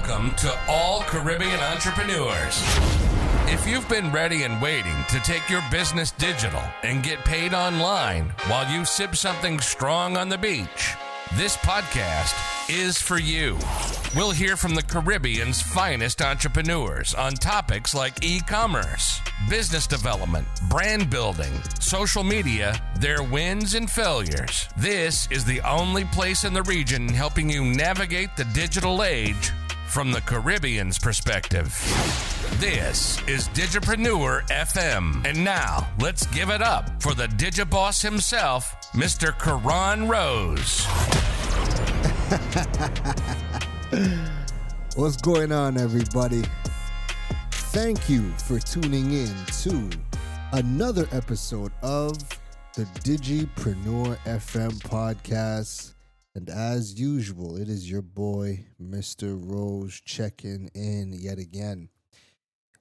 Welcome to all Caribbean entrepreneurs. If you've been ready and waiting to take your business digital and get paid online while you sip something strong on the beach, this podcast is for you. We'll hear from the Caribbean's finest entrepreneurs on topics like e-commerce, business development, brand building, social media, their wins and failures. This is the only place in the region helping you navigate the digital age from the Caribbean's perspective. This is Digipreneur FM. And now, let's give it up for the Digiboss himself, Mr. Keron Rose. What's going on, everybody? Thank you for tuning in to another episode of the Digipreneur FM podcast. And as usual, it is your boy, Mr. Rose, checking in yet again.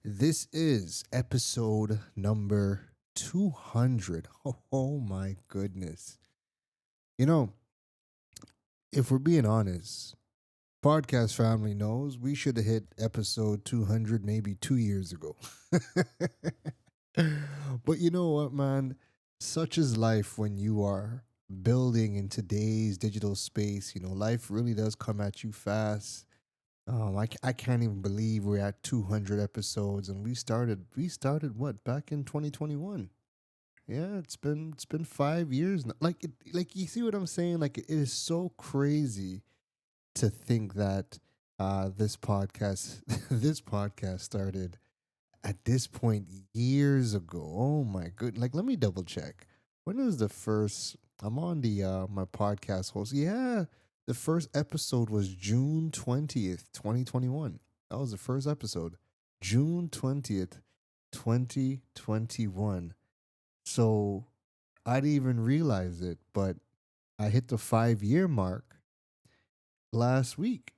This is episode number 200. Oh my goodness. You know, if we're being honest, podcast family knows we should have hit episode 200 maybe 2 years ago. But you know what, man? Such is life when you are building in today's digital space. You know, life really does come at you fast. I can't even believe we're at 200 episodes, and we started what, back in 2021. Yeah, it's been 5 years now. Like you see what I'm saying? Like, it is so crazy to think that this podcast started at this point years ago. Oh my goodness! Like, let me double check. When was the first? I'm on the my podcast host. Yeah, the first episode was June 20th, 2021. That was the first episode, June 20th, 2021. So I didn't even realize it, but I hit the 5-year mark last week.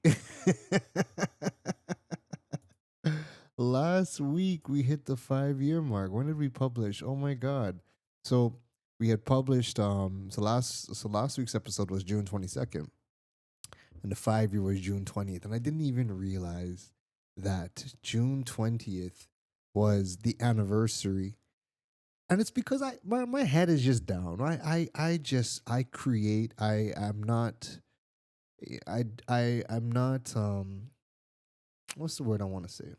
Last week we hit the 5-year mark. When did we publish? Oh my God. So we had published last week's episode was June 22nd. And the 5-year was June 20th. And I didn't even realize that June 20th was the anniversary. And it's because my head is just down. I'm not what's the word I want to say?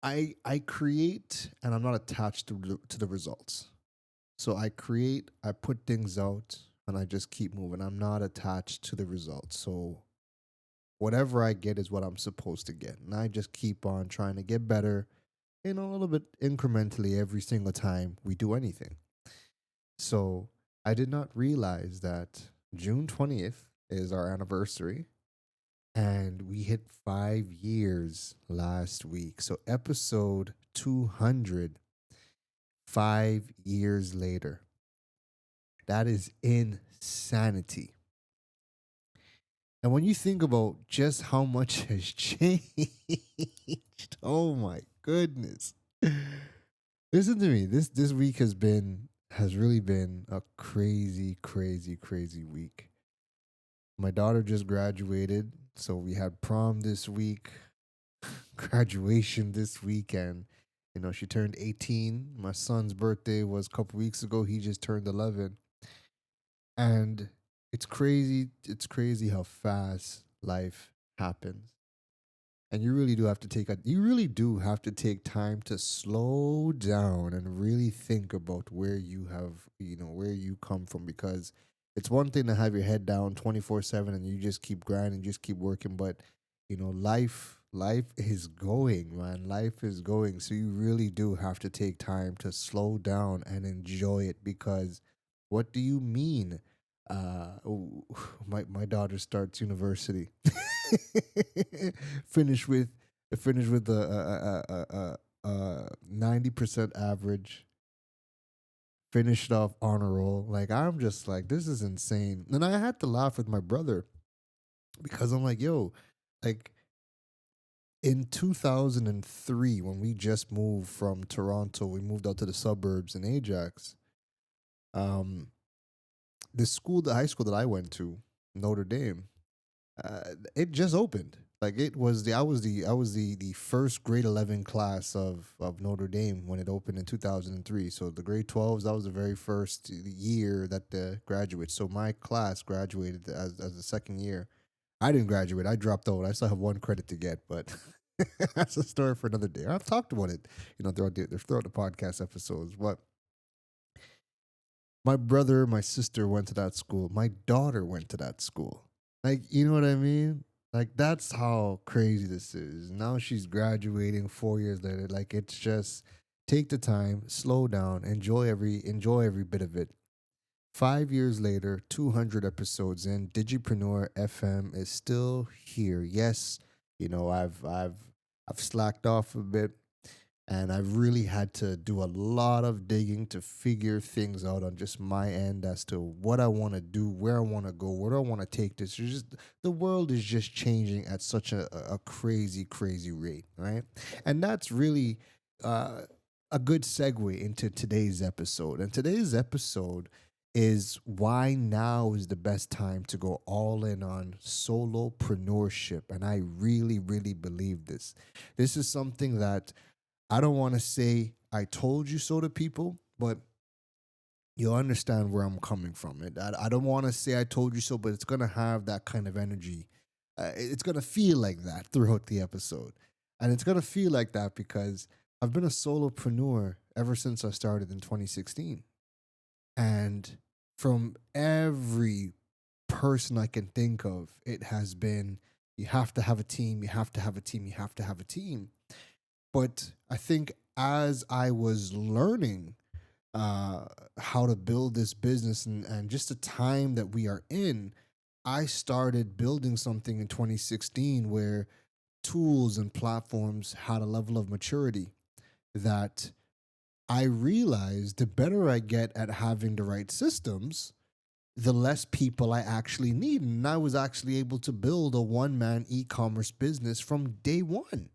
I create and I'm not attached to the results. So I create, I put things out and I just keep moving. I'm not attached to the results. So whatever I get is what I'm supposed to get. And I just keep on trying to get better, a little bit incrementally every single time we do anything. So I did not realize that June 20th is our anniversary, and we hit 5 years last week. So episode 200, 5 years later. That is insanity. And when you think about just how much has changed, oh my goodness. Listen to me. This week has really been a crazy, crazy, crazy week. My daughter just graduated, so we had prom this week, graduation this week, and she turned 18. My son's birthday was a couple weeks ago. He just turned 11. And it's crazy how fast life happens. And you really do have to take time to slow down and really think about where you come from, because it's one thing to have your head down 24/7 and you just keep grinding, just keep working, but life is going, man. Life is going. So you really do have to take time to slow down and enjoy it, because what do you mean? My daughter starts university. Finish with a 90% average. Finished off honor roll. Like, I'm just like, this is insane. And I had to laugh with my brother, because I'm like, yo, like, in 2003, when we just moved from Toronto, we moved out to the suburbs in Ajax. The high school that I went to, Notre Dame, it just opened. Like it was the I was the first grade 11 class of Notre Dame when it opened in 2003. So the grade 12s, that was the very first year that the graduates. So my class graduated as the second year. I didn't graduate. I dropped out. I still have one credit to get, but that's a story for another day. I've talked about it, throughout the podcast episodes. But my brother, my sister went to that school. My daughter went to that school. Like, you know what I mean? Like, that's how crazy this is. Now she's graduating 4 years later. Like, it's just take the time, slow down, enjoy every bit of it. 5 years later, 200 episodes in, Digipreneur FM is still here. Yes, I've slacked off a bit, and I've really had to do a lot of digging to figure things out on just my end as to what I want to do, where I want to go, where do I want to take this. The world is just changing at such a crazy, crazy rate, right? And that's really uh, a good segue into today's episode. And today's episode is why now is the best time to go all in on solopreneurship. And I really, really believe this. This is something that I don't want to say I told you so to people, but you'll understand where I'm coming from. I don't want to say I told you so, but it's going to have that kind of energy. It's going to feel like that throughout the episode. And it's going to feel like that because I've been a solopreneur ever since I started in 2016. And from every person I can think of, it has been you have to have a team, you have to have a team, you have to have a team. But I think as I was learning uh, how to build this business and just the time that we are in, I started building something in 2016 where tools and platforms had a level of maturity that I realized the better I get at having the right systems, the less people I actually need. And I was actually able to build a one man e commerce business from day one,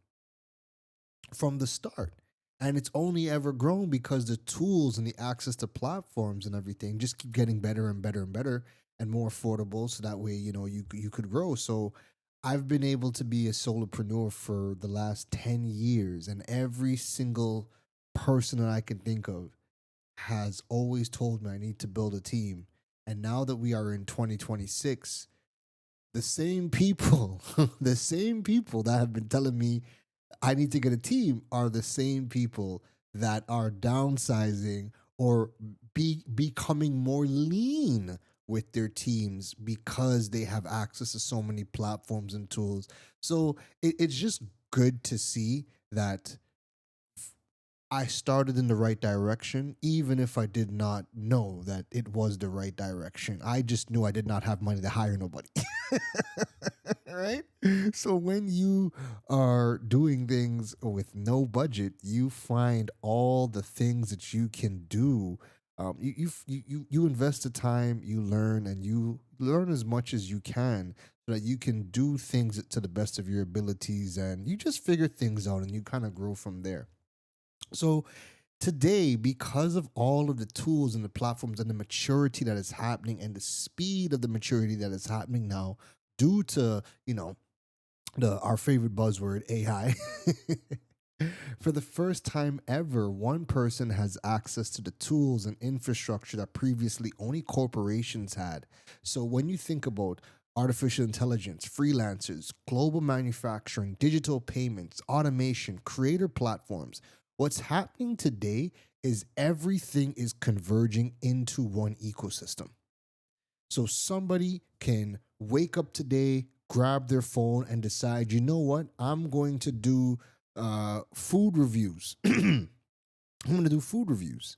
from the start. And it's only ever grown because the tools and the access to platforms and everything just keep getting better and better and better and more affordable. So that way, you could grow. So I've been able to be a solopreneur for the last 10 years, and every single person that I can think of has always told me I need to build a team. And now that we are in 2026, the same people, the same people that have been telling me I need to get a team are the same people that are downsizing or becoming more lean with their teams because they have access to so many platforms and tools. So it's just good to see that I started in the right direction, even if I did not know that it was the right direction. I just knew I did not have money to hire nobody. Right? So when you are doing things with no budget, you find all the things that you can do. You invest the time, you learn, and you learn as much as you can so that you can do things to the best of your abilities, and you just figure things out and you kind of grow from there. So today, because of all of the tools and the platforms and the maturity that is happening and the speed of the maturity that is happening now, due to the our favorite buzzword AI, for the first time ever, one person has access to the tools and infrastructure that previously only corporations had. So when you think about artificial intelligence, freelancers, global manufacturing, digital payments, automation, creator platforms, what's happening today is everything is converging into one ecosystem. So somebody can wake up today, grab their phone, and decide, you know what, I'm going to do food reviews. I'm going to do food reviews,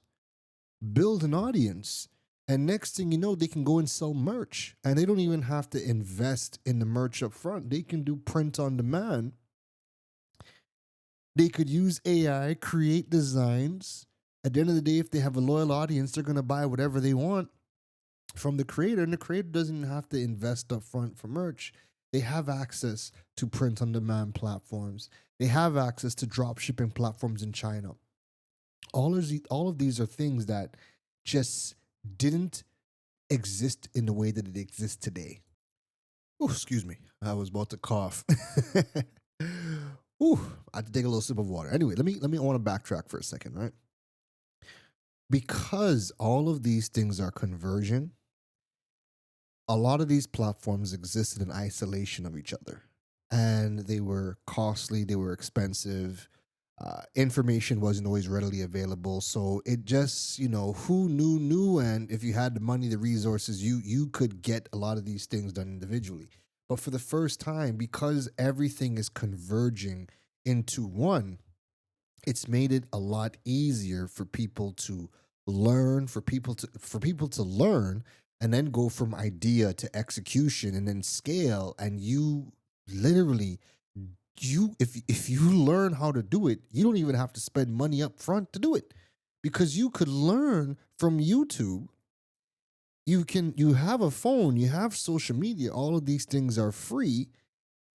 build an audience. And next thing you know, they can go and sell merch. And they don't even have to invest in the merch up front. They can do print on demand. They could use AI, create designs. At the end of the day, if they have a loyal audience, they're going to buy whatever they want from the creator, and the creator doesn't have to invest up front for merch. They have access to print on demand platforms. They have access to drop shipping platforms in China. All of these are things that just didn't exist in the way that it exists today. Oh, excuse me. I was about to cough. Ooh, I had to take a little sip of water. Anyway, I want to backtrack for a second, right? Because all of these things are conversion, a lot of these platforms existed in isolation of each other. And they were costly, they were expensive. Information wasn't always readily available. So it just, who knew. And if you had the money, the resources, you could get a lot of these things done individually. But for the first time, because everything is converging into one, it's made it a lot easier for people to learn, for people to learn and then go from idea to execution and then scale. And you literally, if you learn how to do it, you don't even have to spend money up front to do it, because you could learn from YouTube. You have a phone, you have social media, all of these things are free.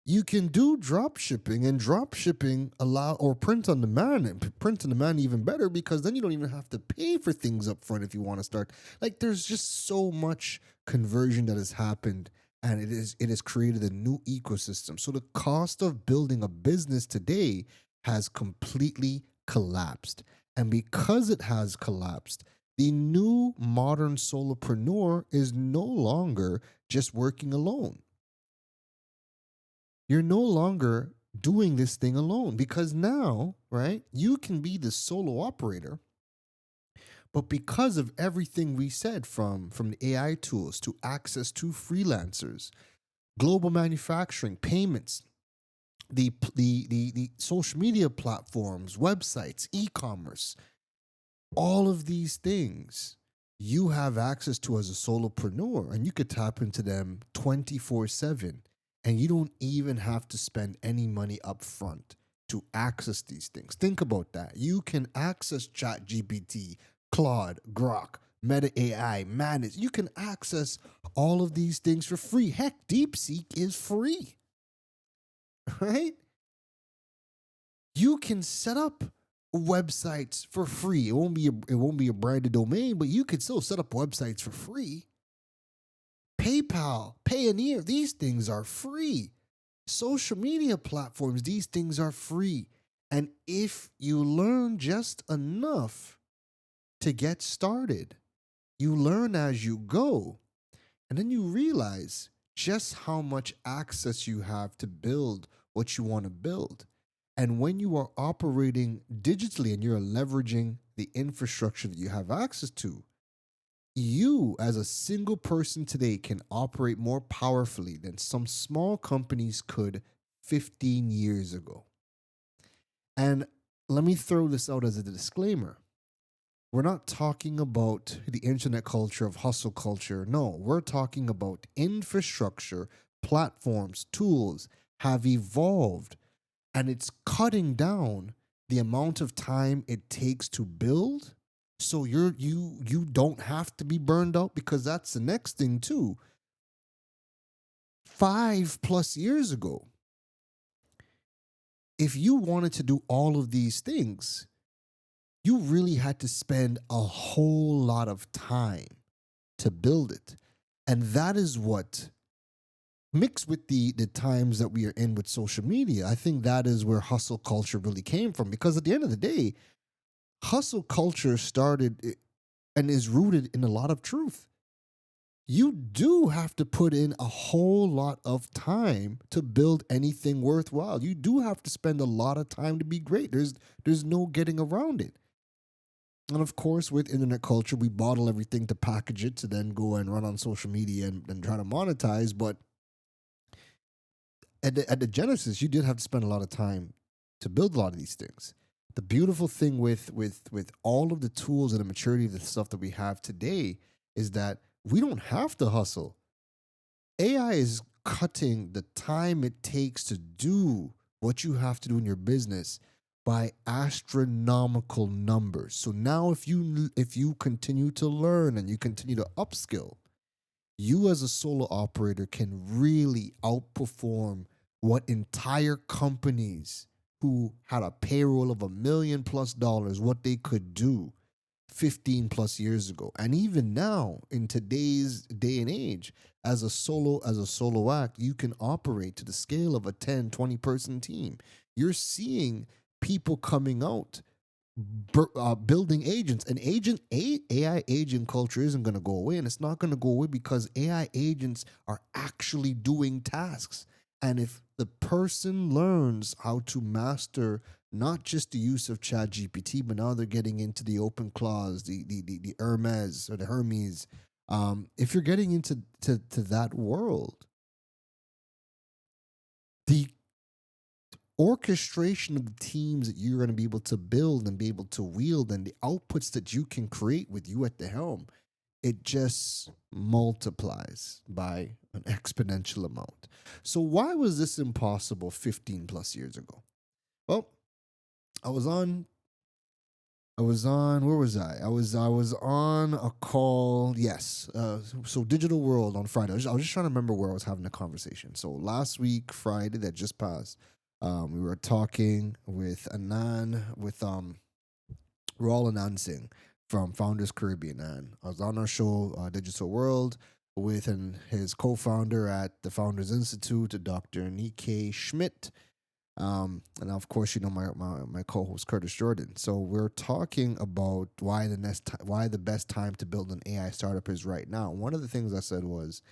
You can do drop shipping, and drop shipping allow, or print on demand, and print on demand even better, because then you don't even have to pay for things up front if you want to start. Like, there's just so much conversion that has happened, and it has created a new ecosystem. So the cost of building a business today has completely collapsed. And because it has collapsed, the new modern solopreneur is no longer just working alone. You're no longer doing this thing alone, because now, right, you can be the solo operator, but because of everything we said, from the AI tools to access to freelancers, global manufacturing, payments, the social media platforms, websites, e-commerce, all of these things you have access to as a solopreneur, and you could tap into them 24/7, and you don't even have to spend any money up front to access these things. Think about that. You can access ChatGPT, Claude, Grok, Meta AI, Manage. You can access all of these things for free. Heck, DeepSeek is free, right? You can set up websites for free. It won't be a branded domain, but you could still set up websites for free. PayPal, Payoneer, these things are free. Social media platforms, these things are free. And if you learn just enough to get started, you learn as you go, and then you realize just how much access you have to build what you want to build. And when you are operating digitally and you're leveraging the infrastructure that you have access to, you as a single person today can operate more powerfully than some small companies could 15 years ago. And let me throw this out as a disclaimer. We're not talking about the internet culture of hustle culture. No, we're talking about infrastructure, platforms, tools have evolved, and it's cutting down the amount of time it takes to build. So you don't have to be burned out, because that's the next thing too. 5+ years ago, if you wanted to do all of these things, you really had to spend a whole lot of time to build it. And that is what, mixed with the times that we are in with social media, I think that is where hustle culture really came from. Because at the end of the day, hustle culture started and is rooted in a lot of truth. You do have to put in a whole lot of time to build anything worthwhile. You do have to spend a lot of time to be great. There's no getting around it. And of course, with internet culture, we bottle everything to package it to then go and run on social media and try to monetize. But at the genesis, you did have to spend a lot of time to build a lot of these things. The beautiful thing with all of the tools and the maturity of the stuff that we have today is that we don't have to hustle. AI is cutting the time it takes to do what you have to do in your business by astronomical numbers. So now if you continue to learn and you continue to upskill, you as a solo operator can really outperform what entire companies who had a payroll of $1 million plus what they could do 15 plus years ago. And even now, in today's day and age, as a solo act, you can operate to the scale of a 10, 20 person team. You're seeing people coming out building agents. AI agent culture isn't going to go away, and it's not going to go away because AI agents are actually doing tasks. And if the person learns how to master not just the use of Chat GPT, but now they're getting into the open clause, the Hermes or the Hermes. If you're getting into to that world, the orchestration of the teams that you're going to be able to build and be able to wield and the outputs that you can create with you at the helm, it just multiplies by an exponential amount. So why was this impossible 15 plus years ago? Well, where was I? I was on a call. Yes. So Digital World on Friday. I was just trying to remember where I was having a conversation. So last week, Friday that just passed, we were talking with Anand, with Raul Anand Singh from Founders Caribbean. And I was on our show, Digital World, with his co-founder at the Founders Institute, Dr. Nikkei Schmidt. And of course, my co-host Curtis Jordan. So we're talking about why the best time to build an AI startup is right now. One of the things I said was,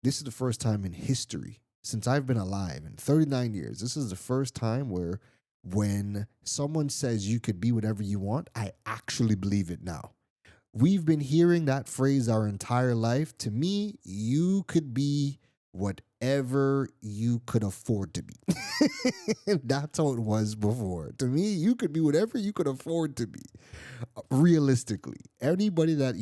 this is the first time in history since I've been alive in 39 years. This is the first time where when someone says you could be whatever you want, I actually believe it now. We've been hearing that phrase our entire life. To me, you could be whatever you could afford to be. That's how it was before. To me, you could be whatever you could afford to be. Realistically, anybody that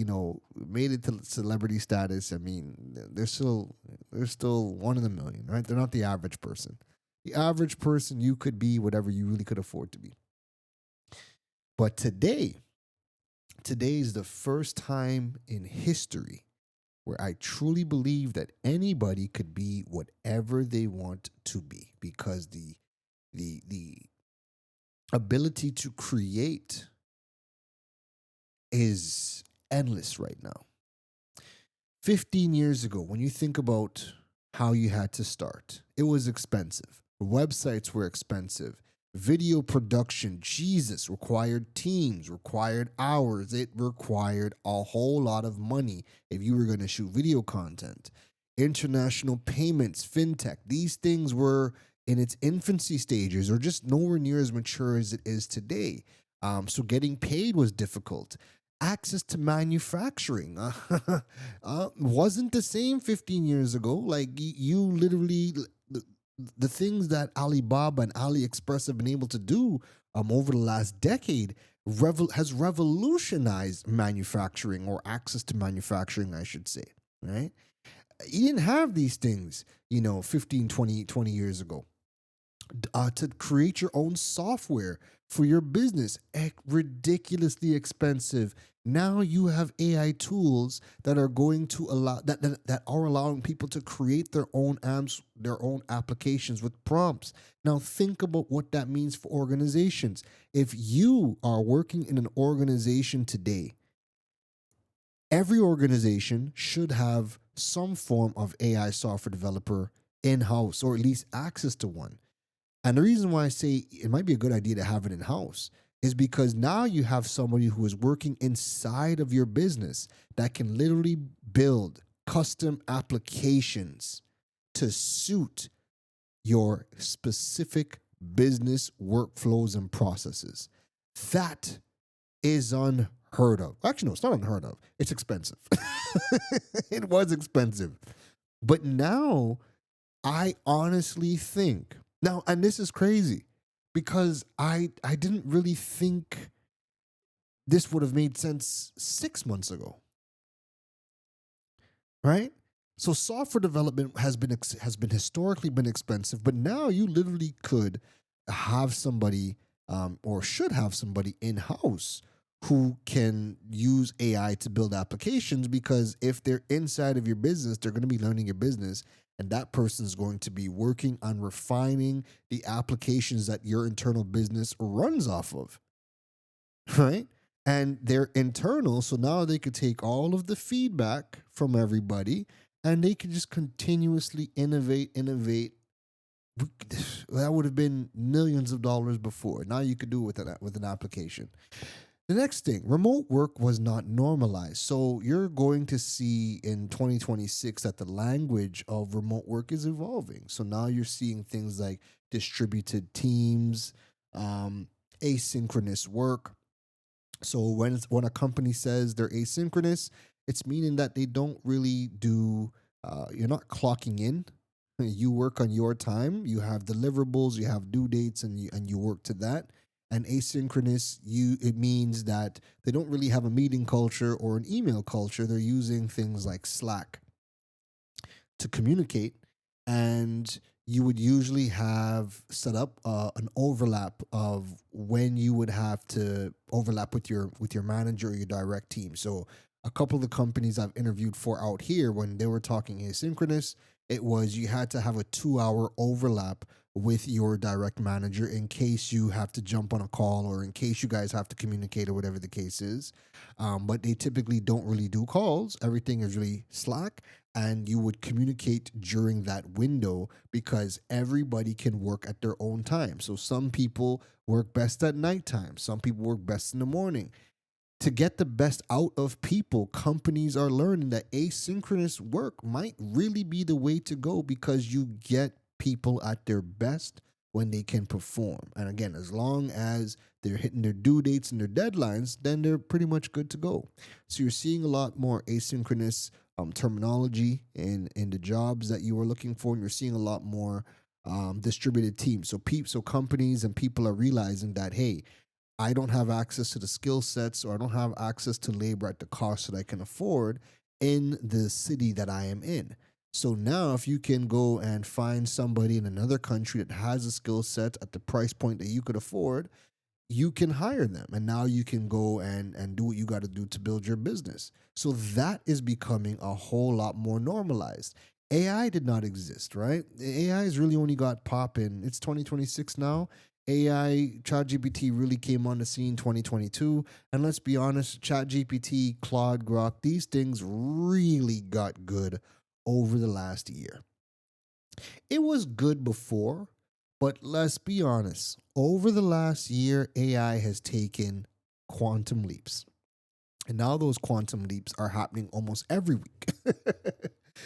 made it to celebrity status, I mean, they're still one in a million, right? They're not the average person. The average person, you could be whatever you really could afford to be. But today is the first time in history where I truly believe that anybody could be whatever they want to be, because the ability to create is endless right now. 15 years ago, when you think about how you had to start, it was expensive. Websites were expensive. Video production, Jesus, required teams, required hours. It required a whole lot of money if you were going to shoot video content. International payments, fintech, these things were in its infancy stages or just nowhere near as mature as it is today. So getting paid was difficult. Access to manufacturing wasn't the same 15 years ago. Like you literally... The things that Alibaba and AliExpress have been able to do over the last decade has revolutionized manufacturing, or access to manufacturing, I should say, right? You didn't have these things, 15, 20 years ago. To create your own software for your business, ridiculously expensive. Now you have AI tools that are going to allow that are allowing people to create their own apps, their own applications with prompts. Now think about what that means for organizations. If you are working in an organization today, every organization should have some form of AI software developer in-house, or at least access to one. And the reason why I say it might be a good idea to have it in-house is because now you have somebody who is working inside of your business that can literally build custom applications to suit your specific business workflows and processes. That is unheard of. Actually, no, it's not unheard of. It's expensive. It was expensive. But now I honestly think... Now, and this is crazy because I didn't really think this would have made sense 6 months ago, right? So software development has been historically been expensive, but now you literally could have somebody or should have somebody in-house who can use AI to build applications, because if they're inside of your business, they're going to be learning your business. And that person is going to be working on refining the applications that your internal business runs off of, right? and they're internal. So now they could take all of the feedback from everybody and they could just continuously innovate. That would have been millions of dollars before. Now you could do it with an application. The next thing, remote work was not normalized. So you're going to see in 2026 that the language of remote work is evolving. So now you're seeing things like distributed teams, asynchronous work. So when a company says they're asynchronous, it's meaning that they don't really do. You're not clocking in. You work on your time. You have deliverables. You have due dates, and you work to that. And asynchronous, it means that they don't really have a meeting culture or an email culture. They're using things like Slack to communicate, and you would usually have set up an overlap of when you would have to overlap with your manager or your direct team. So a couple of the companies I've interviewed for out here, when they were talking asynchronous, it was you had to have a 2-hour overlap with your direct manager in case you have to jump on a call or in case you guys have to communicate or whatever the case is. But they typically don't really do calls. Everything is really Slack, and you would communicate during that window because everybody can work at their own time. So some people work best at nighttime. Some people work best in the morning. To get the best out of people, companies are learning that asynchronous work might really be the way to go because you get people at their best when they can perform. And again, as long as they're hitting their due dates and their deadlines, then they're pretty much good to go. So you're seeing a lot more asynchronous terminology in the jobs that you are looking for, and you're seeing a lot more distributed teams. So companies and people are realizing that, hey, I don't have access to the skill sets or I don't have access to labor at the cost that I can afford in the city that I am in. So now if you can go and find somebody in another country that has a skill set at the price point that you could afford, you can hire them. And now you can go and do what you got to do to build your business. So that is becoming a whole lot more normalized. AI did not exist, right? AI has really only got popping. It's 2026 now. AI, ChatGPT really came on the scene 2022. And let's be honest, ChatGPT, Claude, Grok, these things really got good over the last year. It was good before, but let's be honest, over the last year, AI has taken quantum leaps. And now those quantum leaps are happening almost every week.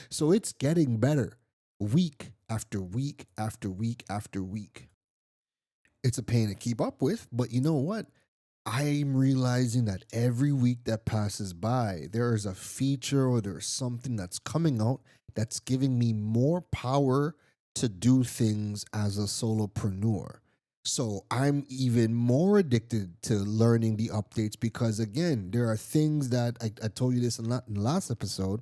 So it's getting better week after week after week after week. It's a pain to keep up with, but you know what? I'm realizing that every week that passes by, there is a feature or there's something that's coming out that's giving me more power to do things as a solopreneur. So I'm even more addicted to learning the updates because, again, there are things that I told you this in the last episode.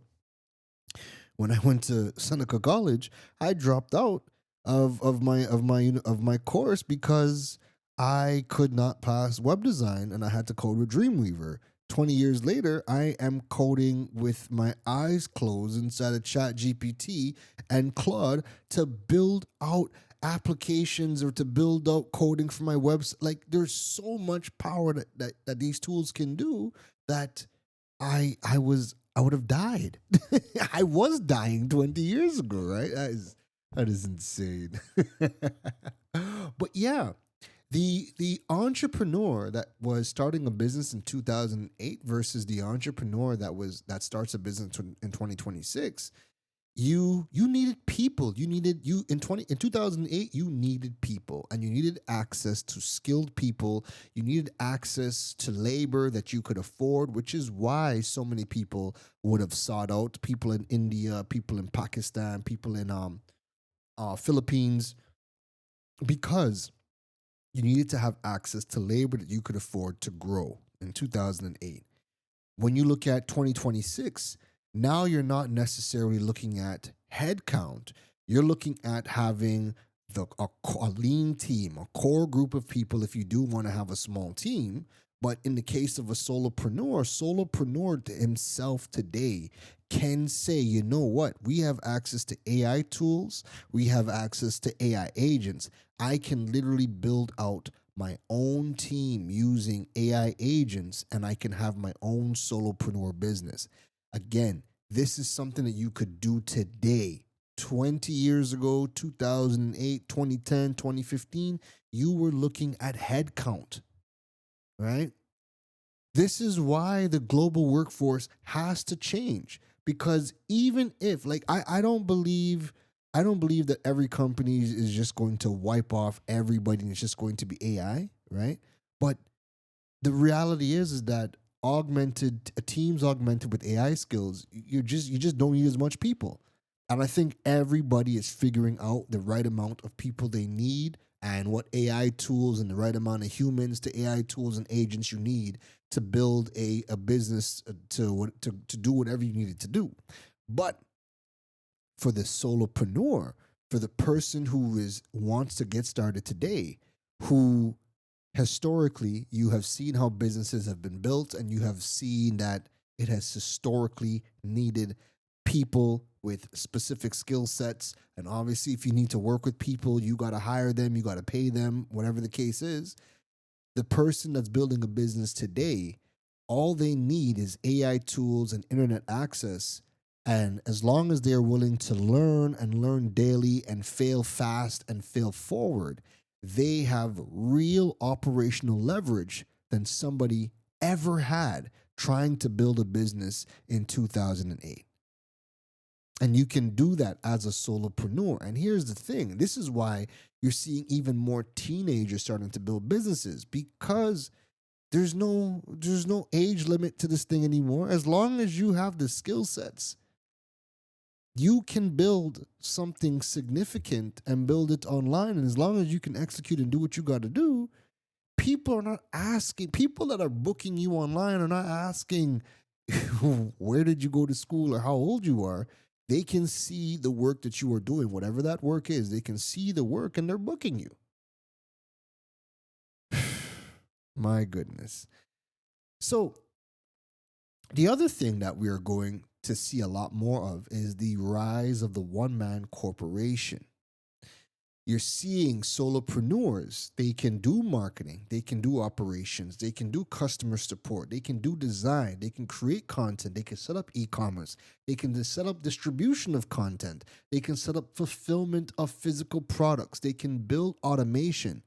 When I went to Seneca College, I dropped out of my course because I could not pass web design and I had to code with Dreamweaver. 20 years later, I am coding with my eyes closed inside of ChatGPT and Claude to build out applications or to build out coding for my website. Like there's so much power that these tools can do that I would have died. I was dying 20 years ago, right? That is insane. But yeah, the entrepreneur that was starting a business in 2008 versus the entrepreneur that starts a business in 2026, you needed people. You in 2008 you needed people, and you needed access to skilled people. You needed access to labor that you could afford, which is why so many people would have sought out people in India, people in Pakistan, people in Philippines, because you needed to have access to labor that you could afford to grow in 2008. When you look at 2026, now you're not necessarily looking at headcount. You're looking at having a lean team, a core group of people if you do want to have a small team. But in the case of a solopreneur himself today can say, you know what? We have access to AI tools. We have access to AI agents. I can literally build out my own team using AI agents, and I can have my own solopreneur business. Again, this is something that you could do today. 20 years ago, 2008, 2010, 2015, you were looking at headcount, right? This is why the global workforce has to change, because even if, like, I don't believe that every company is just going to wipe off everybody and it's just going to be AI, right? But the reality is that augmented teams augmented with AI skills, you just don't need as much people. And I think everybody is figuring out the right amount of people they need and what AI tools and the right amount of humans to AI tools and agents you need to build a business to do whatever you need it to do. But for the solopreneur, for the person who wants to get started today, who historically you have seen how businesses have been built, and you have seen that it has historically needed people with specific skill sets. And obviously, if you need to work with people, you got to hire them, you got to pay them, whatever the case is. The person that's building a business today, all they need is AI tools and internet access. And as long as they're willing to learn and learn daily and fail fast and fail forward, they have real operational leverage than somebody ever had trying to build a business in 2008. And you can do that as a solopreneur. And here's the thing, this is why you're seeing even more teenagers starting to build businesses, because there's no age limit to this thing anymore. As long as you have the skill sets, you can build something significant and build it online. And as long as you can execute and do what you got to do, people that are booking you online are not asking, where did you go to school or how old you are. They can see the work that you are doing, whatever that work is. They can see the work and they're booking you. My goodness. So, the other thing that we are going to see a lot more of is the rise of the one man corporation. You're seeing solopreneurs, they can do marketing, they can do operations, they can do customer support, they can do design, they can create content, they can set up e-commerce, they can set up distribution of content, they can set up fulfillment of physical products, they can build automation.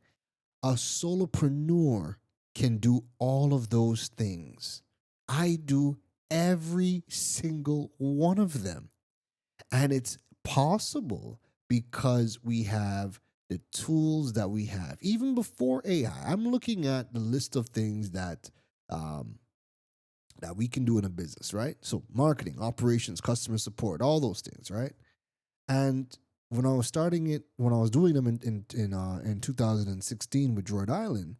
A solopreneur can do all of those things. I do every single one of them. And it's possible because we have the tools that we have. Even before AI, I'm looking at the list of things that we can do in a business, right? So marketing, operations, customer support, all those things, right? And when I was doing them in 2016 with Droid Island,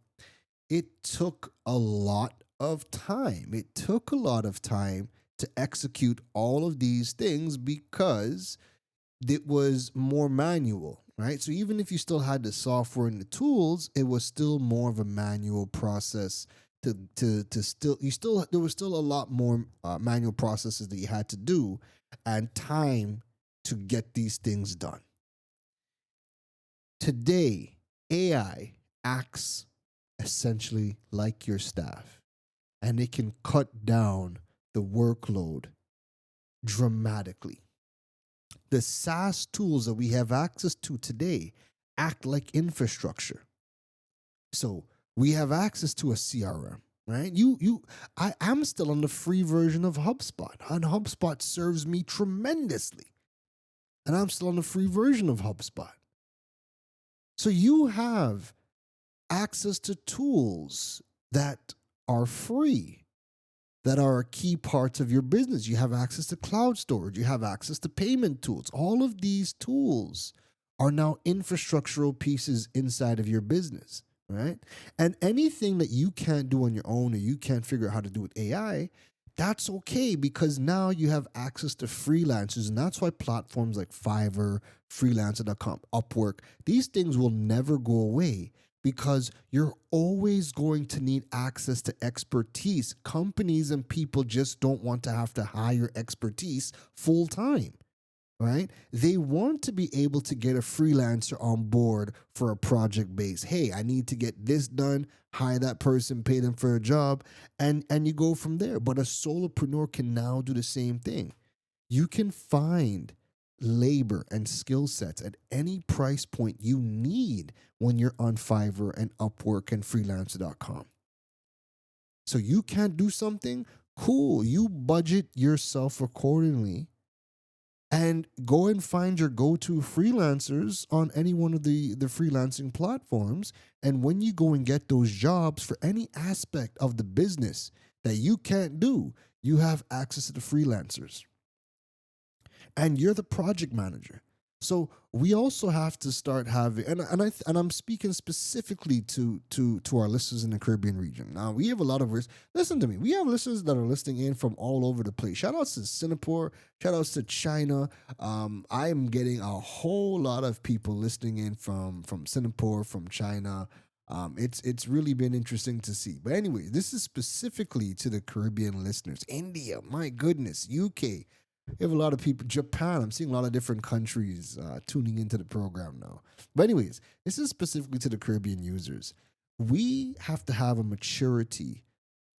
it took a lot of time. It took a lot of time to execute all of these things because it was more manual, right? So even if you still had the software and the tools, it was still more of a manual process. There was still a lot more manual processes that you had to do, and time to get these things done. Today, AI acts essentially like your staff, and it can cut down the workload dramatically. The SaaS tools that we have access to today act like infrastructure. So we have access to a CRM, right? I'm still on the free version of HubSpot, and HubSpot serves me tremendously. And I'm still on the free version of HubSpot. So you have access to tools that are free, that are key parts of your business. You have access to cloud storage. You have access to payment tools. All of these tools are now infrastructural pieces inside of your business, right? And anything that you can't do on your own or you can't figure out how to do with AI, that's okay, because now you have access to freelancers. And that's why platforms like Fiverr, freelancer.com, Upwork, these things will never go away, because you're always going to need access to expertise. Companies and people just don't want to have to hire expertise full time. right? They want to be able to get a freelancer on board for a project base. Hey, I need to get this done, hire that person, pay them for a job, and you go from there. But a solopreneur can now do the same thing. You can find labor and skill sets at any price point you need when you're on Fiverr and Upwork and freelancer.com. So you can't do something? Cool. You budget yourself accordingly and go and find your go-to freelancers on any one of the freelancing platforms. And when you go and get those jobs for any aspect of the business that you can't do, you have access to the freelancers and you're the project manager. So we also have to start having, and I'm speaking specifically to our listeners in the Caribbean region. Now we have a lot of listen to me. We have listeners that are listening in from all over the place. Shout outs to Singapore. Shout outs to China. I am getting a whole lot of people listening in from Singapore, from China. It's really been interesting to see. But anyway, this is specifically to the Caribbean listeners. India, my goodness, UK. We have a lot of people. Japan, I'm seeing a lot of different countries tuning into the program now. But anyways, this is specifically to the Caribbean users. We have to have a maturity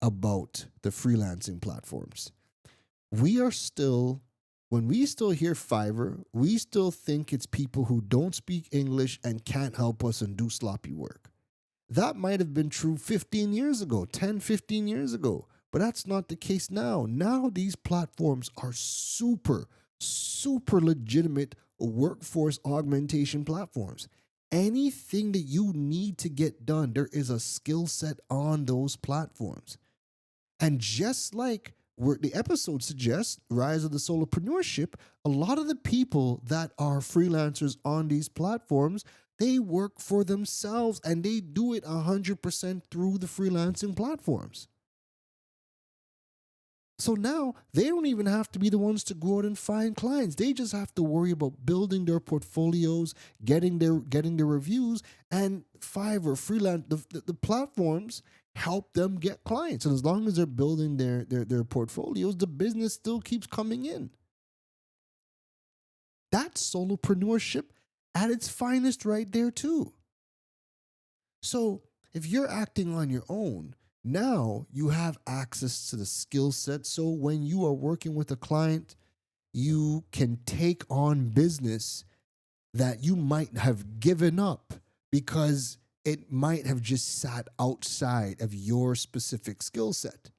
about the freelancing platforms. We are still, when we still hear Fiverr, we still think it's people who don't speak English and can't help us and do sloppy work. That might have been true 15 years ago, 10, 15 years ago. But that's not the case now. Now these platforms are super, super legitimate workforce augmentation platforms. Anything that you need to get done, there is a skill set on those platforms. And just like the episode suggests, Rise of the Solopreneurship, a lot of the people that are freelancers on these platforms, they work for themselves and they do it 100% through the freelancing platforms. So now they don't even have to be the ones to go out and find clients. They just have to worry about building their portfolios, getting their reviews, and Fiverr, freelance, the platforms help them get clients. And as long as they're building their portfolios, the business still keeps coming in. That's solopreneurship at its finest right there too. So if you're acting on your own, now you have access to the skill set. So when you are working with a client, you can take on business that you might have given up because it might have just sat outside of your specific skill set.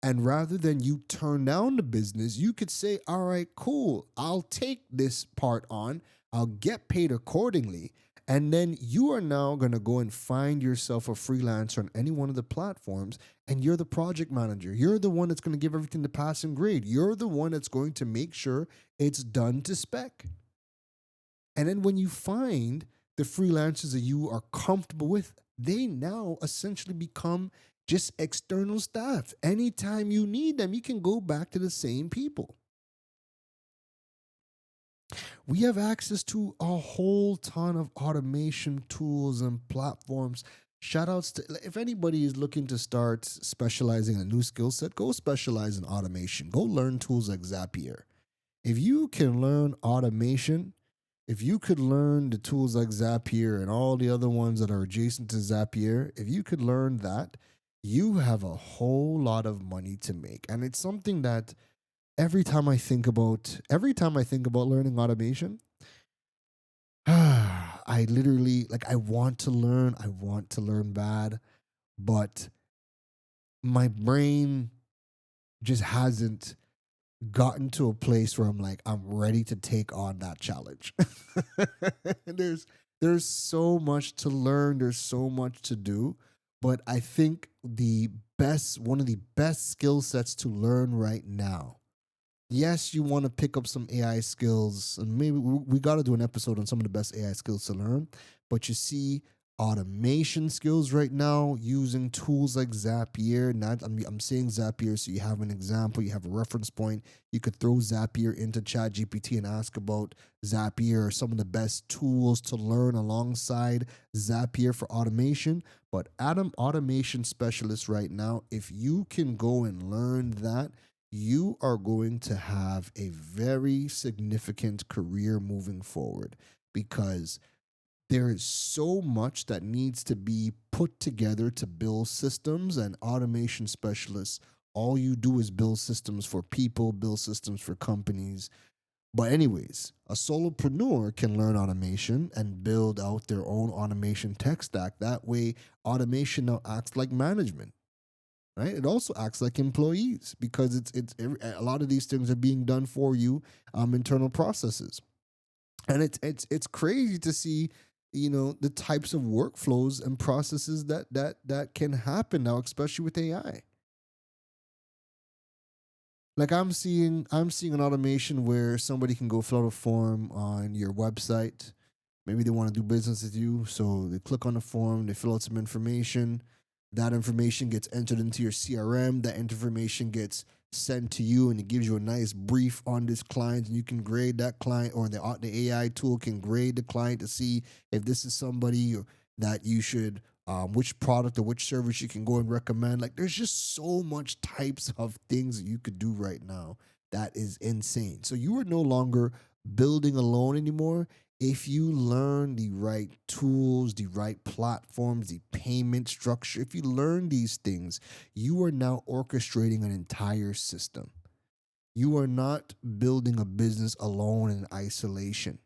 And rather than you turn down the business, you could say, all right, cool, I'll take this part on. I'll get paid accordingly. And then you are now going to go and find yourself a freelancer on any one of the platforms, and you're the project manager. You're the one that's going to give everything the passing grade. You're the one that's going to make sure it's done to spec. And then when you find the freelancers that you are comfortable with, they now essentially become just external staff. Anytime you need them, you can go back to the same people. We have access to a whole ton of automation tools and platforms. Shout outs to, if anybody is looking to start specializing in a new skill set, go specialize in automation. Go learn tools like Zapier. If you can learn automation, if you could learn the tools like Zapier and all the other ones that are adjacent to Zapier, if you could learn that, you have a whole lot of money to make. And it's something that every time I think about learning automation, I literally, I want to learn bad, but my brain just hasn't gotten to a place where I'm ready to take on that challenge. there's so much to learn, there's so much to do, but I think one of the best skill sets to learn right now. Yes, you want to pick up some AI skills, and maybe we got to do an episode on some of the best AI skills to learn. But you see, automation skills right now using tools like Zapier. I'm saying Zapier so you have an example, you have a reference point. You could throw Zapier into ChatGPT and ask about Zapier or some of the best tools to learn alongside Zapier for automation. But Adam, automation specialist right now, if you can go and learn that, you are going to have a very significant career moving forward, because there is so much that needs to be put together to build systems. And automation specialists, all you do is build systems for people, build systems for companies. But anyways, a solopreneur can learn automation and build out their own automation tech stack. That way, automation now acts like management, right? It also acts like employees, because a lot of these things are being done for you, internal processes. And it's crazy to see, the types of workflows and processes that can happen now, especially with AI. Like I'm seeing an automation where somebody can go fill out a form on your website. Maybe they want to do business with you, so they click on the form, they fill out some information. That information gets entered into your CRM. That information gets sent to you, and it gives you a nice brief on this client, and you can grade that client, or the AI tool can grade the client to see if this is somebody that you should, which product or which service you can go and recommend. Like, there's just so much types of things that you could do right now that is insane. So you are no longer building alone anymore. If you learn the right tools, the right platforms, the payment structure, if you learn these things, you are now orchestrating an entire system. You are not building a business alone in isolation.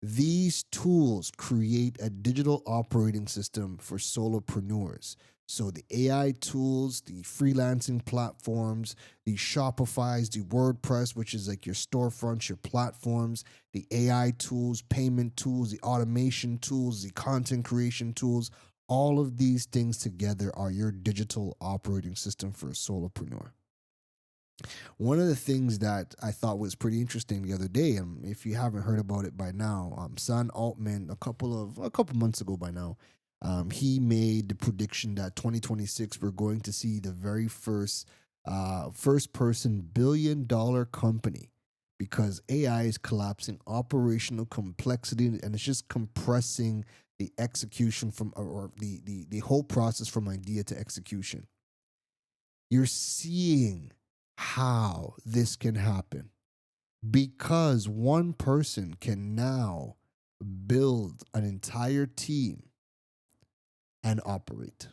These tools create a digital operating system for solopreneurs. So the AI tools, the freelancing platforms, the Shopify's, the WordPress, which is like your storefronts, your platforms, the AI tools, payment tools, the automation tools, the content creation tools, all of these things together are your digital operating system for a solopreneur. One of the things that I thought was pretty interesting the other day, and if you haven't heard about it by now, Sam Altman a couple months ago by now, he made the prediction that 2026 we're going to see the very first person $1 billion company, because AI is collapsing operational complexity, and it's just compressing the execution from, or the whole process from idea to execution. You're seeing how this can happen, because one person can now build an entire team and operate.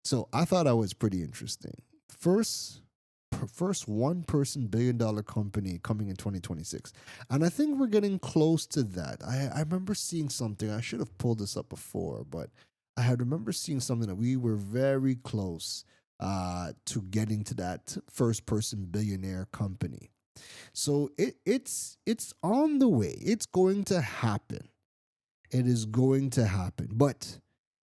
So I thought that was pretty interesting. First, first one person $1 billion company coming in 2026. And I think we're getting close to that. I remember seeing something. I should have pulled this up before, but I had remember seeing something that we were very close to getting to that first person billionaire company. So it's on the way. It's going to happen. It is going to happen. But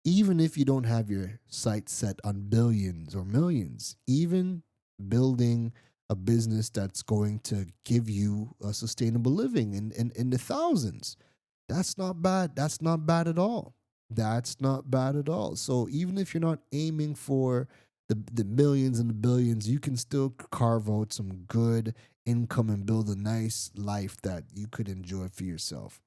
even if you don't have your sights set on billions or millions, even building a business that's going to give you a sustainable living in the thousands, that's not bad. That's not bad at all. That's not bad at all. So even if you're not aiming for the millions and the billions, you can still carve out some good income and build a nice life that you could enjoy for yourself.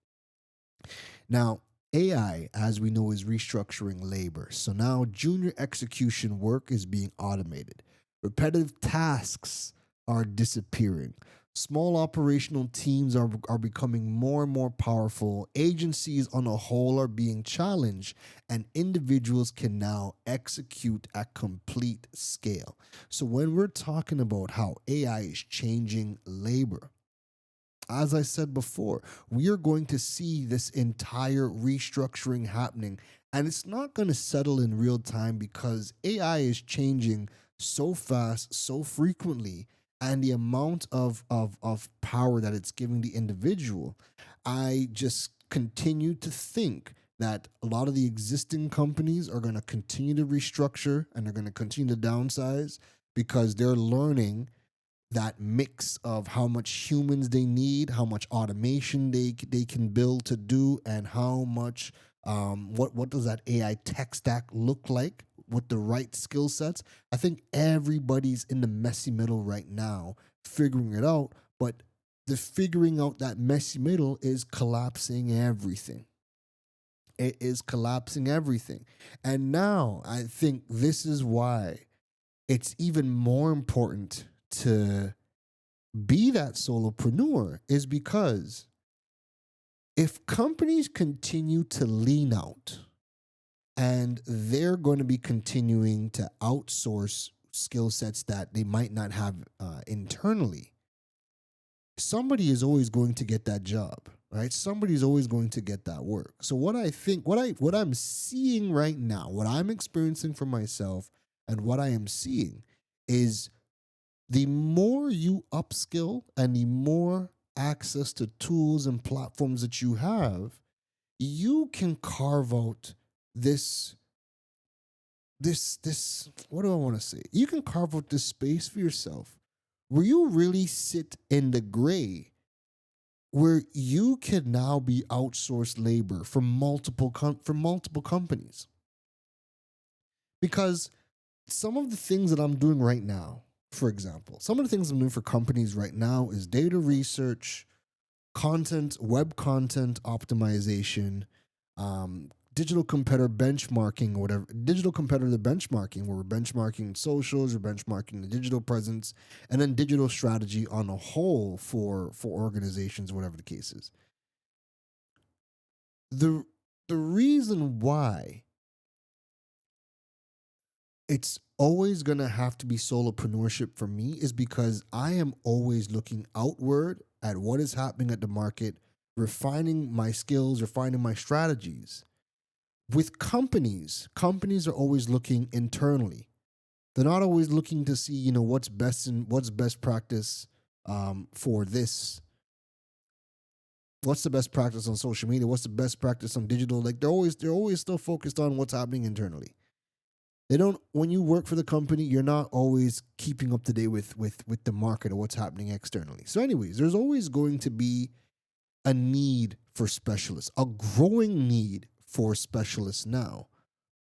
Now, AI, as we know, is restructuring labor. So now junior execution work is being automated. Repetitive tasks are disappearing. Small operational teams are becoming more and more powerful. Agencies on a whole are being challenged, and individuals can now execute at complete scale. So, when we're talking about how AI is changing labor, as I said before, we are going to see this entire restructuring happening, and it's not going to settle in real time, because AI is changing so fast, so frequently, and the amount of power that it's giving the individual. I just continue to think that a lot of the existing companies are going to continue to restructure, and they're going to continue to downsize, because they're learning that mix of how much humans they need, how much automation they can build to do, and how much what does that AI tech stack look like with the right skill sets. I think everybody's in the messy middle right now, figuring it out. But the figuring out that messy middle is collapsing everything. It is collapsing everything, and now I think this is why it's even more important to be that solopreneur is because if companies continue to lean out and they're going to be continuing to outsource skill sets that they might not have internally, somebody is always going to get that job, right? Somebody's always going to get that work. So what I'm seeing right now, what I'm experiencing for myself and what I am seeing is the more you upskill and the more access to tools and platforms that you have, you can carve out this what do I want to say? You can carve out this space for yourself where you really sit in the gray, where you can now be outsourced labor for multiple companies. Because some of the things that I'm doing right now, for example, some of the things I'm doing for companies right now is data research, content, web content optimization, digital competitor benchmarking, or whatever, digital competitor benchmarking, where we're benchmarking socials, we're benchmarking the digital presence, and then digital strategy on a whole for organizations, whatever the case is. The reason why it's always going to have to be solopreneurship for me is because I am always looking outward at what is happening at the market, refining my skills, refining my strategies. With companies are always looking internally. They're not always looking to see, what's best practice for this. What's the best practice on social media? What's the best practice on digital? Like they're always still focused on what's happening internally. When you work for the company, you're not always keeping up to date with the market or what's happening externally. So anyways, there's always going to be a need for specialists, a growing need for specialists now.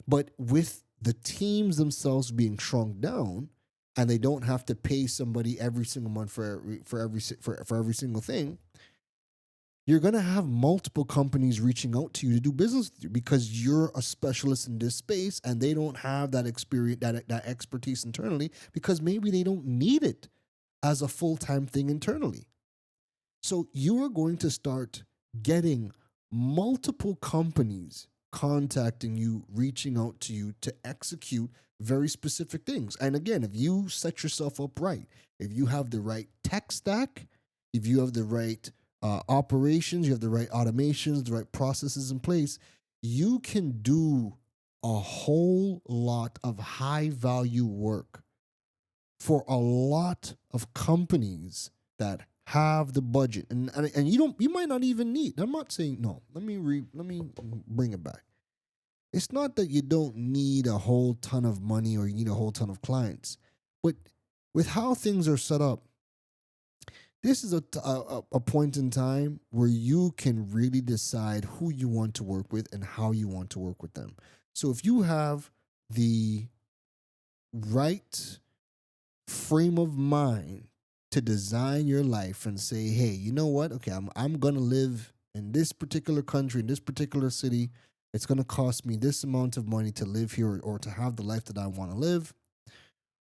But with the teams themselves being shrunk down and they don't have to pay somebody every single month for every single thing, you're going to have multiple companies reaching out to you to do business with you because you're a specialist in this space and they don't have that experience, that expertise internally because maybe they don't need it as a full-time thing internally. So you are going to start getting multiple companies contacting you, reaching out to you to execute very specific things. And again, if you set yourself up right, if you have the right tech stack, if you have the right operations, you have the right automations, the right processes in place, you can do a whole lot of high value work for a lot of companies that have the budget, and you might not even need. I'm not saying no. Let me bring it back. It's not that you don't need a whole ton of money or you need a whole ton of clients, but with how things are set up, this is a point in time where you can really decide who you want to work with and how you want to work with them. So if you have the right frame of mind to design your life and say, hey, you know what? Okay, I'm going to live in this particular country, in this particular city. It's going to cost me this amount of money to live here or to have the life that I want to live.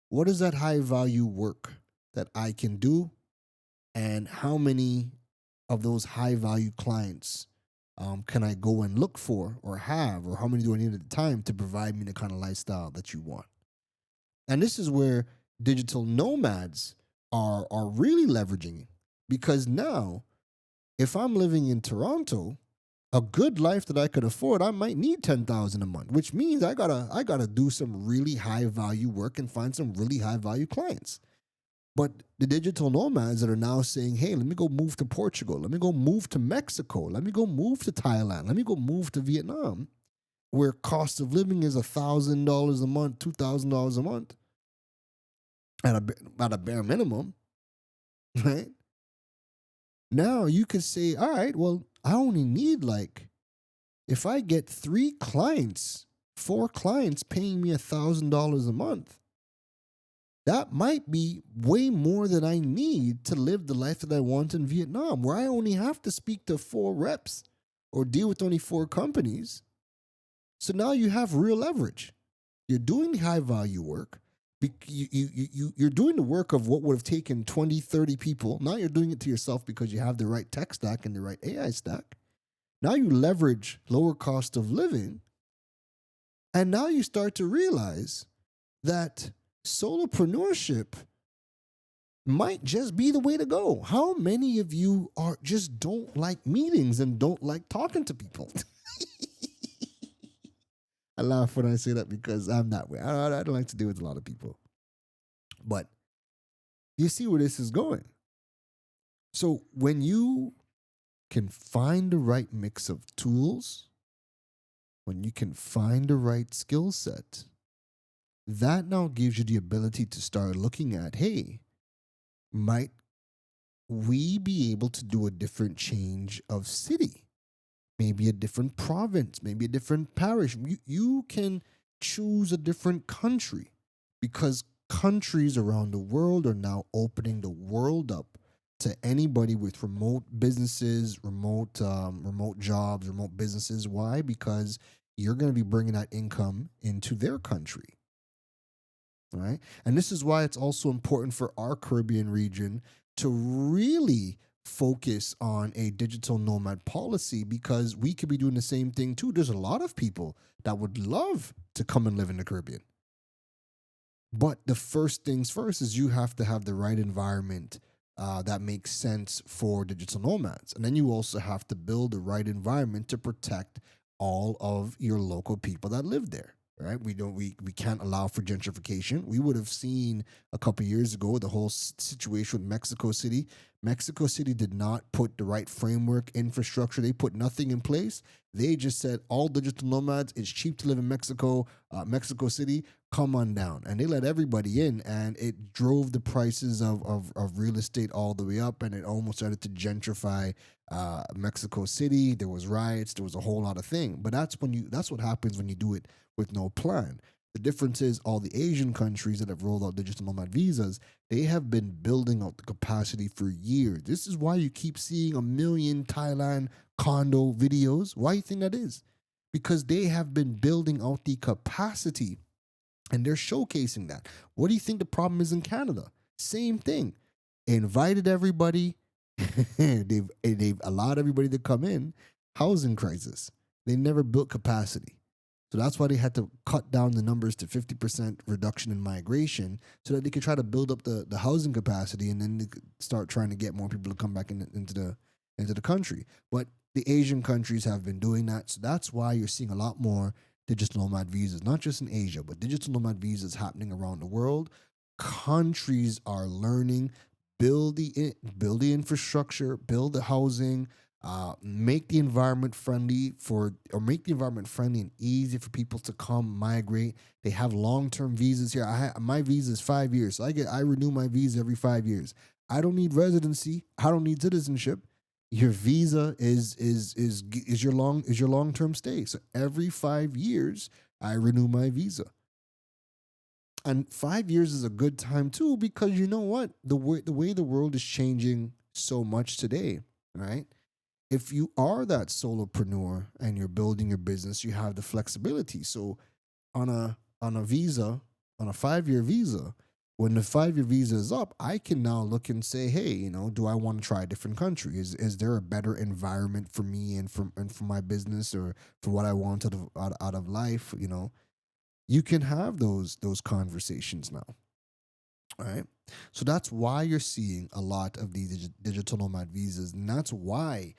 What is that high value work that I can do? And how many of those high value clients can I go and look for or have, or how many do I need at the time to provide me the kind of lifestyle that you want? And this is where digital nomads are really leveraging, because now if I'm living in Toronto, a good life that I could afford, I might need $10,000 a month, which means I gotta do some really high value work and find some really high value clients. But the digital nomads that are now saying, hey, let me go move to Portugal, let me go move to Mexico, let me go move to Thailand, let me go move to Vietnam, where cost of living is $1,000 a month, $2,000 a month at a bare minimum, right? Now you could say, all right, well, I only need if I get 4 clients paying me $1,000 a month, that might be way more than I need to live the life that I want in Vietnam, where I only have to speak to 4 reps or deal with only 4 companies. So now you have real leverage. You're doing high value work You're doing the work of what would have taken 20, 30 people. Now you're doing it to yourself because you have the right tech stack and the right AI stack. Now you leverage lower cost of living. And now you start to realize that solopreneurship might just be the way to go. How many of you just don't like meetings and don't like talking to people? I laugh when I say that because I'm that way. I don't like to deal with a lot of people. But you see where this is going. So when you can find the right mix of tools, when you can find the right skill set, that now gives you the ability to start looking at, hey, might we be able to do a different change of city? Maybe a different province, maybe a different parish. You can choose a different country because countries around the world are now opening the world up to anybody with remote businesses, remote jobs, remote businesses. Why? Because you're going to be bringing that income into their country. Right? And this is why it's also important for our Caribbean region to really focus on a digital nomad policy, because we could be doing the same thing too. There's a lot of people that would love to come and live in the Caribbean. But the first things first is you have to have the right environment that makes sense for digital nomads. And then you also have to build the right environment to protect all of your local people that live there. Right? We can't allow for gentrification. We would have seen a couple of years ago the whole situation with Mexico City. Mexico City did not put the right framework, infrastructure. They put nothing in place. They just said all digital nomads, it's cheap to live in Mexico City, come on down. And they let everybody in, and it drove the prices of real estate all the way up, and it almost started to gentrify Mexico City. There was riots. There was a whole lot of things. But that's what happens when you do it with no plan. The difference is all the Asian countries that have rolled out digital nomad visas, they have been building out the capacity for years. This is why you keep seeing a million Thailand condo videos. Why do you think that is? Because they have been building out the capacity and they're showcasing that. What do you think the problem is in Canada? Same thing. Invited everybody. they've allowed everybody to come in. Housing crisis. They never built capacity. So that's why they had to cut down the numbers to 50% reduction in migration so that they could try to build up the housing capacity, and then they could start trying to get more people to come back into the country. But the Asian countries have been doing that. So that's why you're seeing a lot more digital nomad visas, not just in Asia, but digital nomad visas happening around the world. Countries are learning, build the infrastructure, build the housing, make the environment friendly and easy for people to come migrate. They have long-term visas here. My visa is 5 years, so I renew my visa every 5 years. I don't need residency. I don't need citizenship. Your visa is your long-term stay. So every 5 years, I renew my visa. And 5 years is a good time too, because you know what? The way the world is changing so much today, right? If you are that solopreneur and you're building your business, you have the flexibility. So on a 5-year visa, when the 5-year visa is up, I can now look and say, hey, do I want to try a different country? Is there a better environment for me and for my business, or for what I want out of life? You can have those conversations now. All right. So that's why you're seeing a lot of these digital nomad visas. And that's why,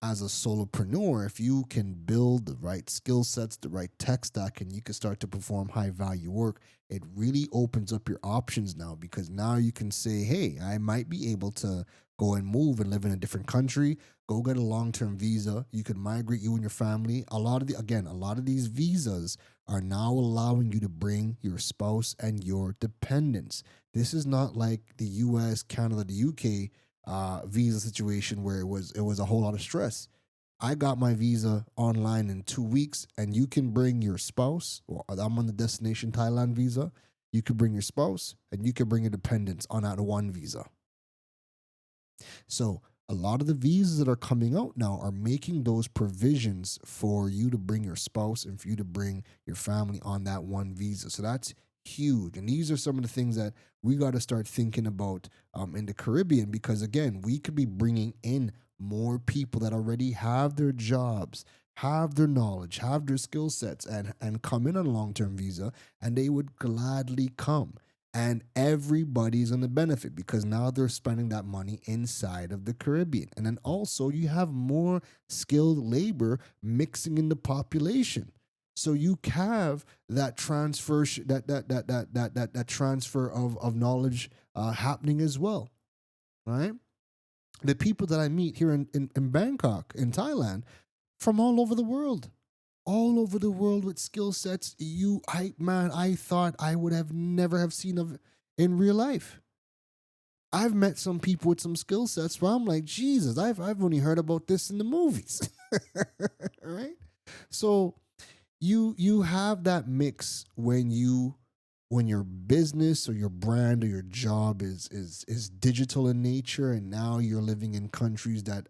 as a solopreneur, if you can build the right skill sets, the right tech stack, and you can start to perform high value work, it really opens up your options now, because now you can say, hey, I might be able to go and move and live in a different country, go get a long-term visa. You can migrate, you and your family. A lot of these visas are now allowing you to bring your spouse and your dependents. This is not like the US, Canada, the UK visa situation where it was a whole lot of stress. I got my visa online in 2 weeks, and you can bring your spouse. Well, I'm on the destination Thailand visa. You can bring your spouse, and you can bring your dependents on that one visa. So a lot of the visas that are coming out now are making those provisions for you to bring your spouse and for you to bring your family on that one visa. So that's huge. And these are some of the things that we got to start thinking about in the Caribbean, because again, we could be bringing in more people that already have their jobs, have their knowledge, have their skill sets, and come in on a long-term visa, and they would gladly come. And everybody's going to benefit because now they're spending that money inside of the Caribbean. And then also you have more skilled labor mixing in the population. So you have that transfer that transfer of knowledge happening as well, right? The people that I meet here in Bangkok, in Thailand, from all over the world with skill sets I thought I would have never have seen of in real life. I've met some people with some skill sets where I'm like, Jesus, I've only heard about this in the movies. Right? So you have that mix when your business or your brand or your job is digital in nature, and now you're living in countries that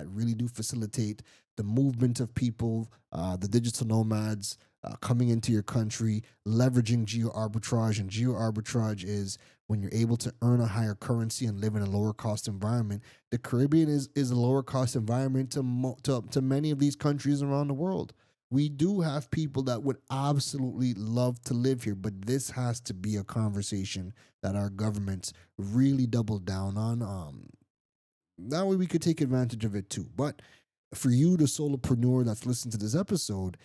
really do facilitate the movement of people, the digital nomads coming into your country, leveraging geo arbitrage. And geo arbitrage is when you're able to earn a higher currency and live in a lower cost environment. The Caribbean is a lower cost environment to many of these countries around the world. We do have people that would absolutely love to live here, but this has to be a conversation that our governments really double down on. That way we could take advantage of it too. But for you, the solopreneur that's listening to this episode,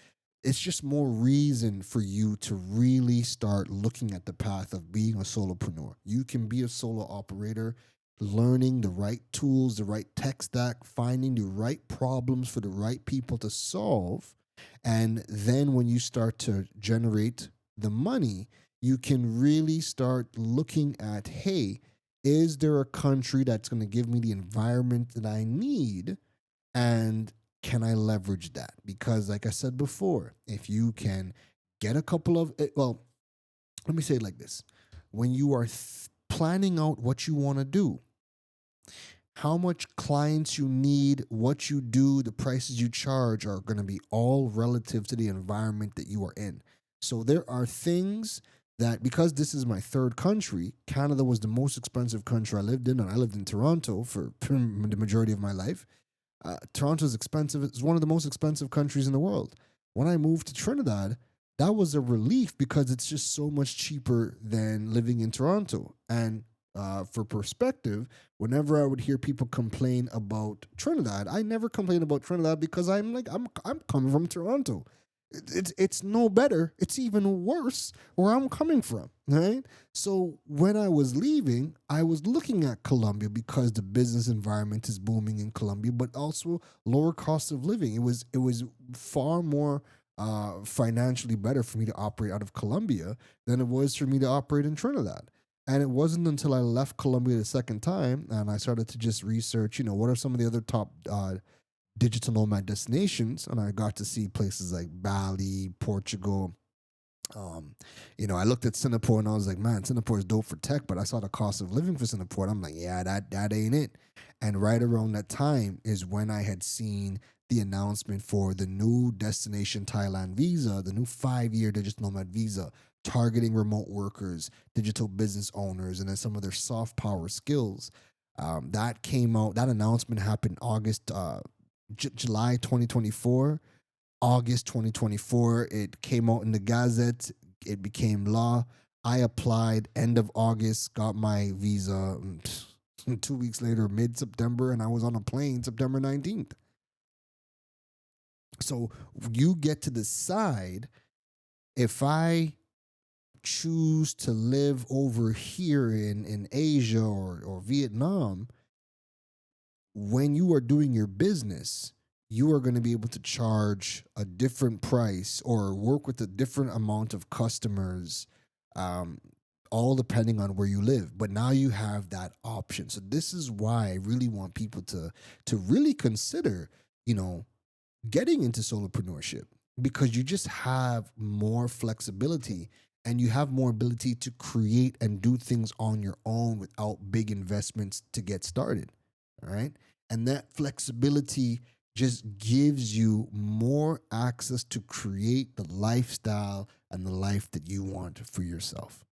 it's just more reason for you to really start looking at the path of being a solopreneur. You can be a solo operator, learning the right tools, the right tech stack, finding the right problems for the right people to solve. And then when you start to generate the money, you can really start looking at, hey, is there a country that's going to give me the environment that I need? And can I leverage that? Because like I said before, if you can get a couple of, well, let me say it like this. When you are planning out what you want to do, how much clients you need, what you do, the prices you charge are going to be all relative to the environment that you are in. So there are things that, because this is my third country, Canada was the most expensive country I lived in, and I lived in Toronto for the majority of my life. Toronto is expensive. It's one of the most expensive countries in the world. When I moved to Trinidad, that was a relief because it's just so much cheaper than living in Toronto. And for perspective, whenever I would hear people complain about Trinidad, I never complain about Trinidad because I'm coming from Toronto. It's no better. It's even worse where I'm coming from, right? So when I was leaving, I was looking at Colombia because the business environment is booming in Colombia, but also lower cost of living. It was far more financially better for me to operate out of Colombia than it was for me to operate in Trinidad. And it wasn't until I left Colombia the second time and I started to just research, what are some of the other top digital nomad destinations, and I got to see places like Bali, Portugal. I looked at Singapore and I was like, man, Singapore is dope for tech, but I saw the cost of living for Singapore. And I'm like, yeah, that ain't it. And right around that time is when I had seen the announcement for the new Destination Thailand visa, the new 5-year digital nomad visa, targeting remote workers, digital business owners, and then some of their soft power skills. That came out. That announcement happened July 2024, August 2024. It came out in the Gazette. It became law. I applied end of August, got my visa 2 weeks later, mid-September, and I was on a plane September 19th. So you get to decide, if I choose to live over here in Asia or Vietnam, when you are doing your business, you are going to be able to charge a different price or work with a different amount of customers, all depending on where you live. But now you have that option. So this is why I really want people to really consider, getting into solopreneurship, because you just have more flexibility and you have more ability to create and do things on your own without big investments to get started. All right. And that flexibility just gives you more access to create the lifestyle and the life that you want for yourself.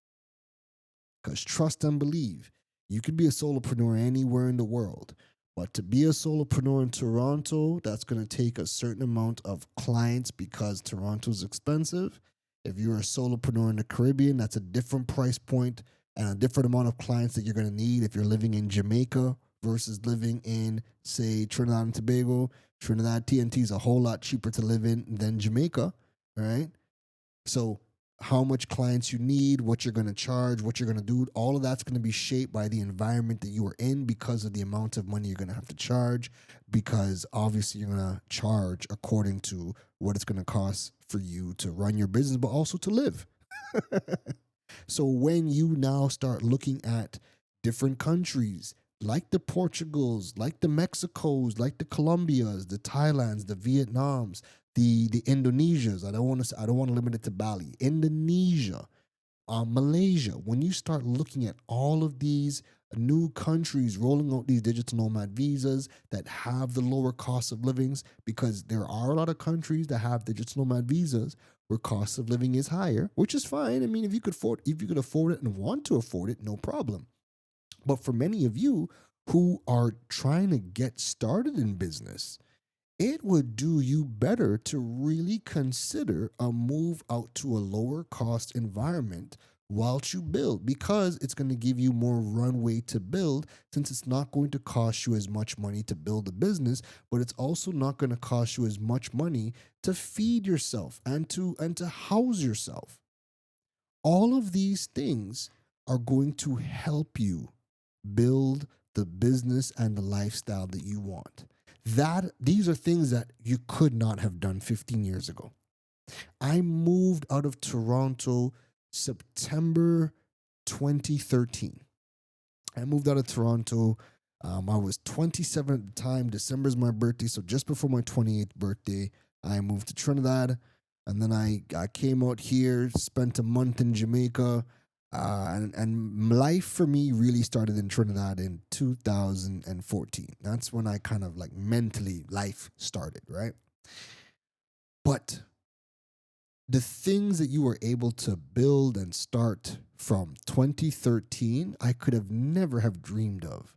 Because trust and believe, you can be a solopreneur anywhere in the world. But to be a solopreneur in Toronto, that's going to take a certain amount of clients because Toronto's expensive. If you're a solopreneur in the Caribbean, that's a different price point and a different amount of clients that you're going to need if you're living in Jamaica versus living in, say, Trinidad and Tobago. Trinidad TNT is a whole lot cheaper to live in than Jamaica, right? So how much clients you need, what you're going to charge, what you're going to do, all of that's going to be shaped by the environment that you are in because of the amount of money you're going to have to charge, because obviously you're going to charge according to what it's going to cost for you to run your business, but also to live. So when you now start looking at different countries, like the Portugals, like the Mexicos, like the Colombias, the Thailands, the Vietnams, the Indonesias. I don't want to limit it to Bali. Indonesia, Malaysia. When you start looking at all of these new countries rolling out these digital nomad visas that have the lower cost of livings, because there are a lot of countries that have digital nomad visas where cost of living is higher, which is fine. I mean, if you could afford it and want to afford it, no problem. But for many of you who are trying to get started in business, it would do you better to really consider a move out to a lower cost environment whilst you build, because it's going to give you more runway to build, since it's not going to cost you as much money to build a business, but it's also not going to cost you as much money to feed yourself and to house yourself. All of these things are going to help you build the business and the lifestyle that you want. These are things that you could not have done 15 years ago. I moved out of Toronto September 2013. I moved out of Toronto. I was 27 at the time. December is my birthday, so just before my 28th birthday, I moved to Trinidad, and then I came out here, spent a month in Jamaica, and life for me really started in Trinidad in 2014. That's when I kind of like mentally life started, right? But the things that you were able to build and start from 2013, I could have never have dreamed of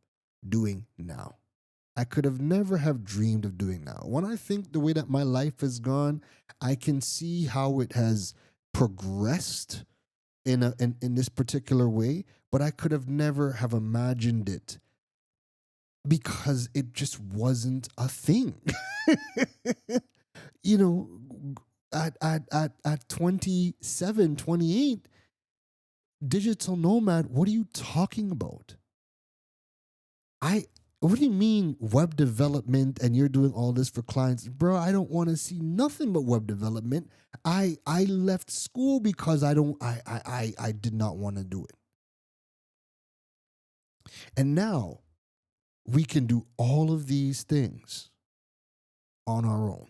doing now. I could have never have dreamed of doing now. When I think the way that my life has gone, I can see how it has progressed in this particular way, but I could have never have imagined it because it just wasn't a thing. You know, at 27, 28, digital nomad, what are you talking about? What do you mean web development and you're doing all this for clients? Bro, I don't want to see nothing but web development. I left school because I did not want to do it. And now we can do all of these things on our own.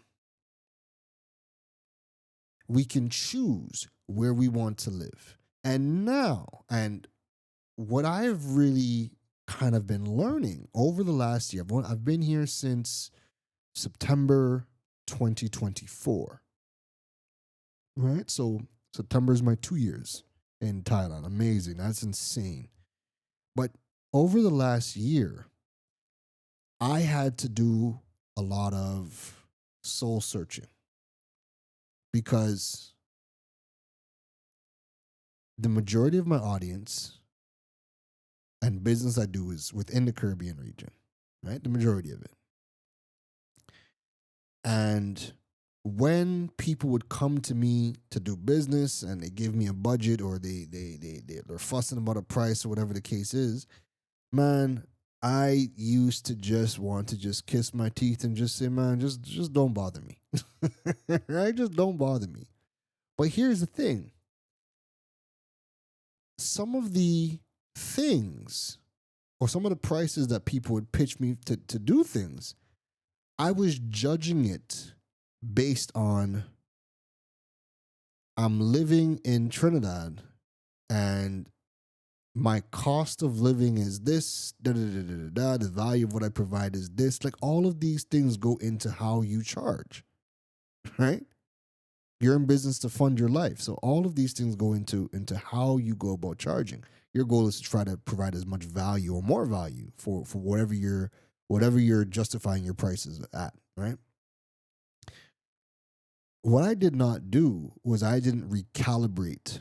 We can choose where we want to live. And what I've really kind of been learning over the last year, I've been here since September 2024, right? So September is my 2 years in Thailand. Amazing. That's insane. But over the last year, I had to do a lot of soul searching because the majority of my audience and business I do is within the Caribbean region, right? The majority of it. And when people would come to me to do business and they give me a budget or they're fussing about a price or whatever the case is, man, I used to just want to just kiss my teeth and just say, man, just don't bother me. Right? Just don't bother me. But here's the thing. Some of the things or some of the prices that people would pitch me to do things, I was judging it based on I'm living in Trinidad and my cost of living is this, the value of what I provide is this. Like all of these things go into how you charge, right? You're in business to fund your life. So all of these things go into how you go about charging. Your goal is to try to provide as much value or more value for whatever you're justifying your prices at, right? What I did not do was I didn't recalibrate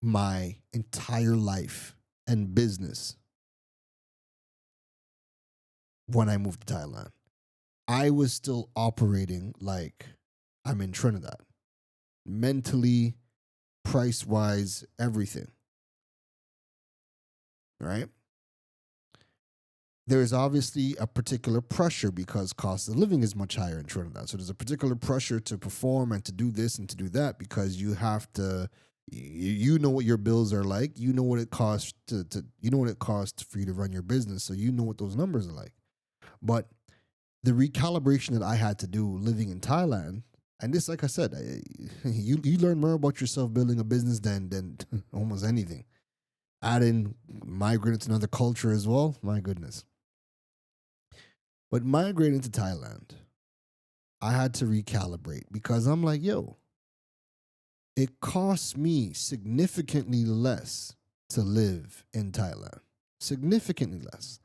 my entire life and business when I moved to Thailand. I was still operating like I'm in Trinidad, mentally, price wise, everything, right? There's obviously a particular pressure because cost of living is much higher in Trinidad. So there's a particular pressure to perform and to do this and to do that because you have to, you know what your bills are like. You know what it costs you know what it costs for you to run your business. So you know what those numbers are like. But the recalibration that I had to do living in Thailand, and this, like I said, you learn more about yourself building a business than almost anything. Add in migrating to another culture as well. My goodness. But migrating to Thailand, I had to recalibrate because I'm like, yo, it costs me significantly less to live in Thailand. Significantly less.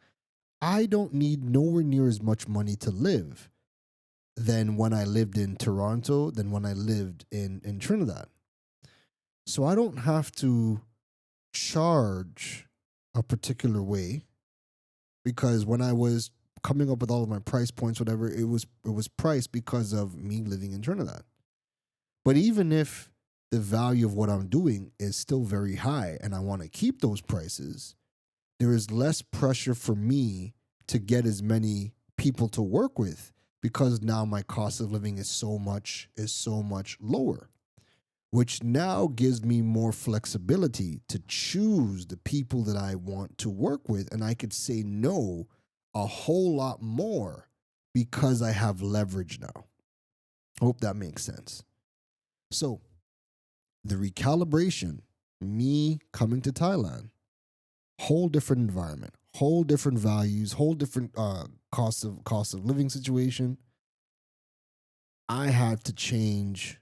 I don't need nowhere near as much money to live than when I lived in Toronto, than when I lived in Trinidad. So I don't have to charge a particular way because when I was coming up with all of my price points, whatever, it was priced because of me living in Trinidad. But even if the value of what I'm doing is still very high and I want to keep those prices, there is less pressure for me to get as many people to work with because now my cost of living is so much lower, which now gives me more flexibility to choose the people that I want to work with, and I could say no a whole lot more because I have leverage now. Hope that makes sense. So the recalibration, me coming to Thailand, whole different environment, whole different values, whole different cost of living situation. I had to change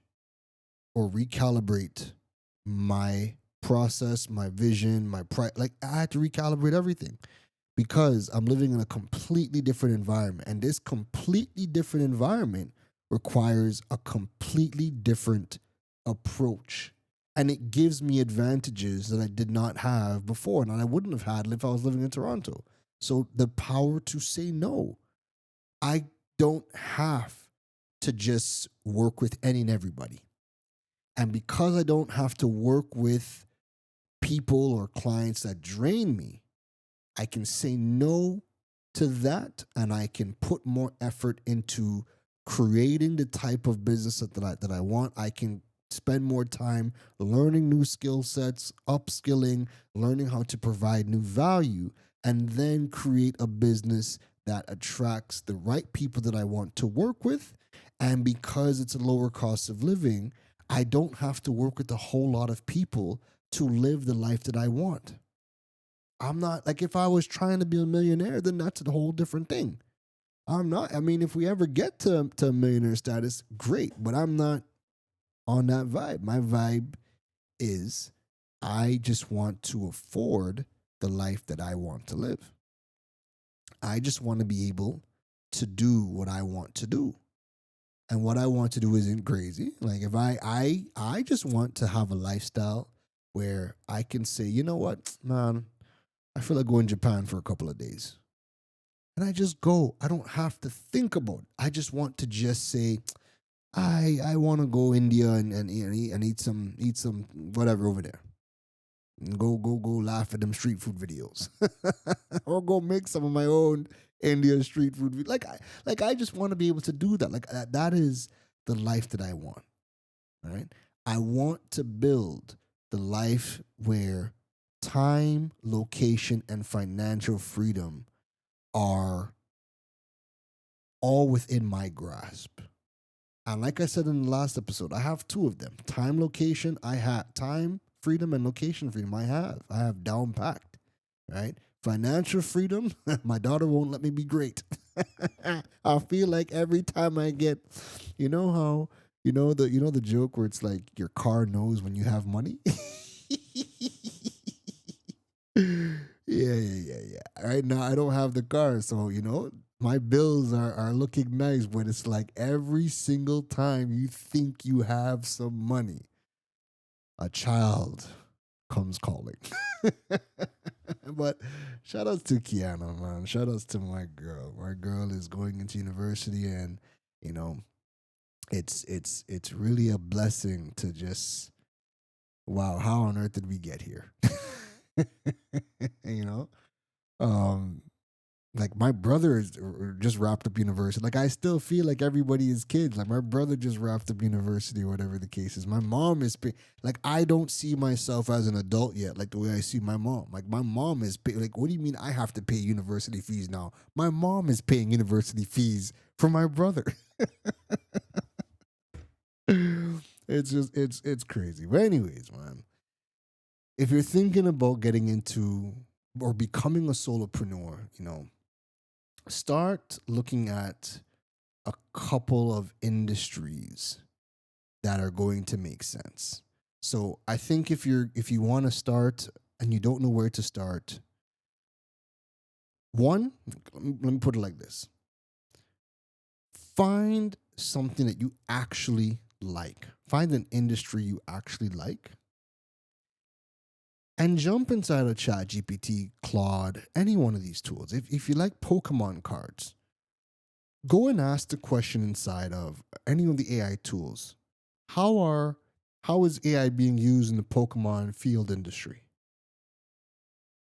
or recalibrate my process, my vision, my price. Like I had to recalibrate everything because I'm living in a completely different environment, and this completely different environment requires a completely different approach. And it gives me advantages that I did not have before and I wouldn't have had if I was living in Toronto. So the power to say no. I don't have to just work with any and everybody. And because I don't have to work with people or clients that drain me, I can say no to that and I can put more effort into creating the type of business that I want. I can spend more time learning new skill sets, upskilling, learning how to provide new value, and then create a business that attracts the right people that I want to work with. And because it's a lower cost of living, I don't have to work with a whole lot of people to live the life that I want. I'm not, like, if I was trying to be a millionaire, then that's a whole different thing. I'm not. I mean, if we ever get to millionaire status, great, but I'm not on that vibe. My vibe is I just want to afford the life that I want to live. I just want to be able to do what I want to do. And what I want to do isn't crazy. Like if I just want to have a lifestyle where I can say, you know what, man, I feel like going to Japan for a couple of days. And I just go. I don't have to think about it. I just want to just say, I want to go India and eat some whatever over there. And go laugh at them street food videos. Or go make some of my own Indian street food. Like I just want to be able to do that. Like that is the life that I want. All right. I want to build the life where time, location, and financial freedom are all within my grasp. And like I said in the last episode, I have two of them. Time, location, I have time, freedom and location freedom. I have down packed, right? Financial freedom, my daughter won't let me be great. I feel like every time I get, you know how, the joke where it's like your car knows when you have money. Yeah. Right now I don't have the car, so my bills are looking nice, but it's like every single time you think you have some money, a child comes calling. But shout outs to Kiana, man. Shout outs to my girl. My girl is going into university, and it's really a blessing to just, wow, how on earth did we get here? you know, um, like my brother is just wrapped up university. Like I still feel like everybody is kids. Like my brother just wrapped up university or whatever the case is. My mom is like, I don't see myself as an adult yet, like the way I see my mom. Like my mom is like, what do you mean I have to pay university fees now? My mom is paying university fees for my brother. It's crazy. But anyways, man, if you're thinking about getting into or becoming a solopreneur, start looking at a couple of industries that are going to make sense. So I think if you want to start and you don't know where to start, one, let me put it like this. Find something that you actually like. Find an industry you actually like. And jump inside of ChatGPT, Claude, any one of these tools. If you like Pokemon cards, go and ask the question inside of any of the AI tools. How is AI being used in the Pokemon field industry?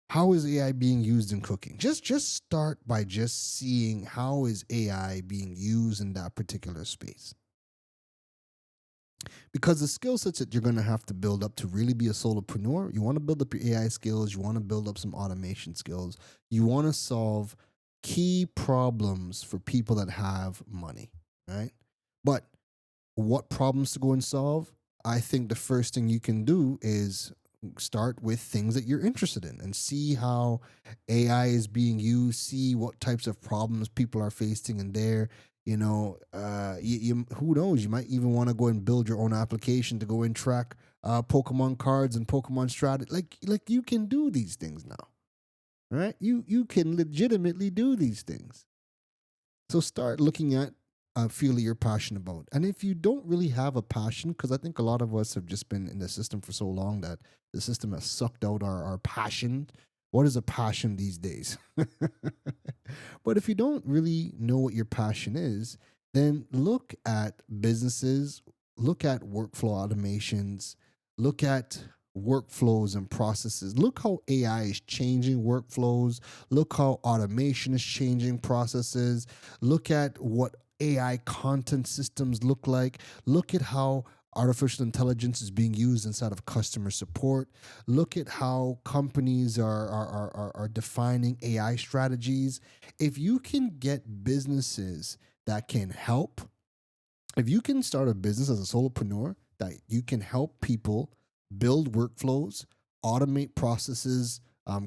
How is AI being used in cooking? Just start by just seeing how is AI being used in that particular space. Because the skill sets that you're going to have to build up to really be a solopreneur, you want to build up your AI skills, you want to build up some automation skills, you want to solve key problems for people that have money, right? But what problems to go and solve? I think the first thing you can do is start with things that you're interested in and see how AI is being used, see what types of problems people are facing in there. Who knows? You might even want to go and build your own application to go and track Pokemon cards and Pokemon strategy. Like you can do these things now, right? You can legitimately do these things. So start looking at a field that you're passionate about. And if you don't really have a passion, because I think a lot of us have just been in the system for so long that the system has sucked out our passion. What is a passion these days? But if you don't really know what your passion is, then look at businesses, look at workflow automations, look at workflows and processes. Look how AI is changing workflows. Look how automation is changing processes. Look at what AI content systems look like. Look at how artificial intelligence is being used inside of customer support. Look at how companies are defining AI strategies. If you can get businesses that can help, if you can start a business as a solopreneur that you can help people build workflows, automate processes,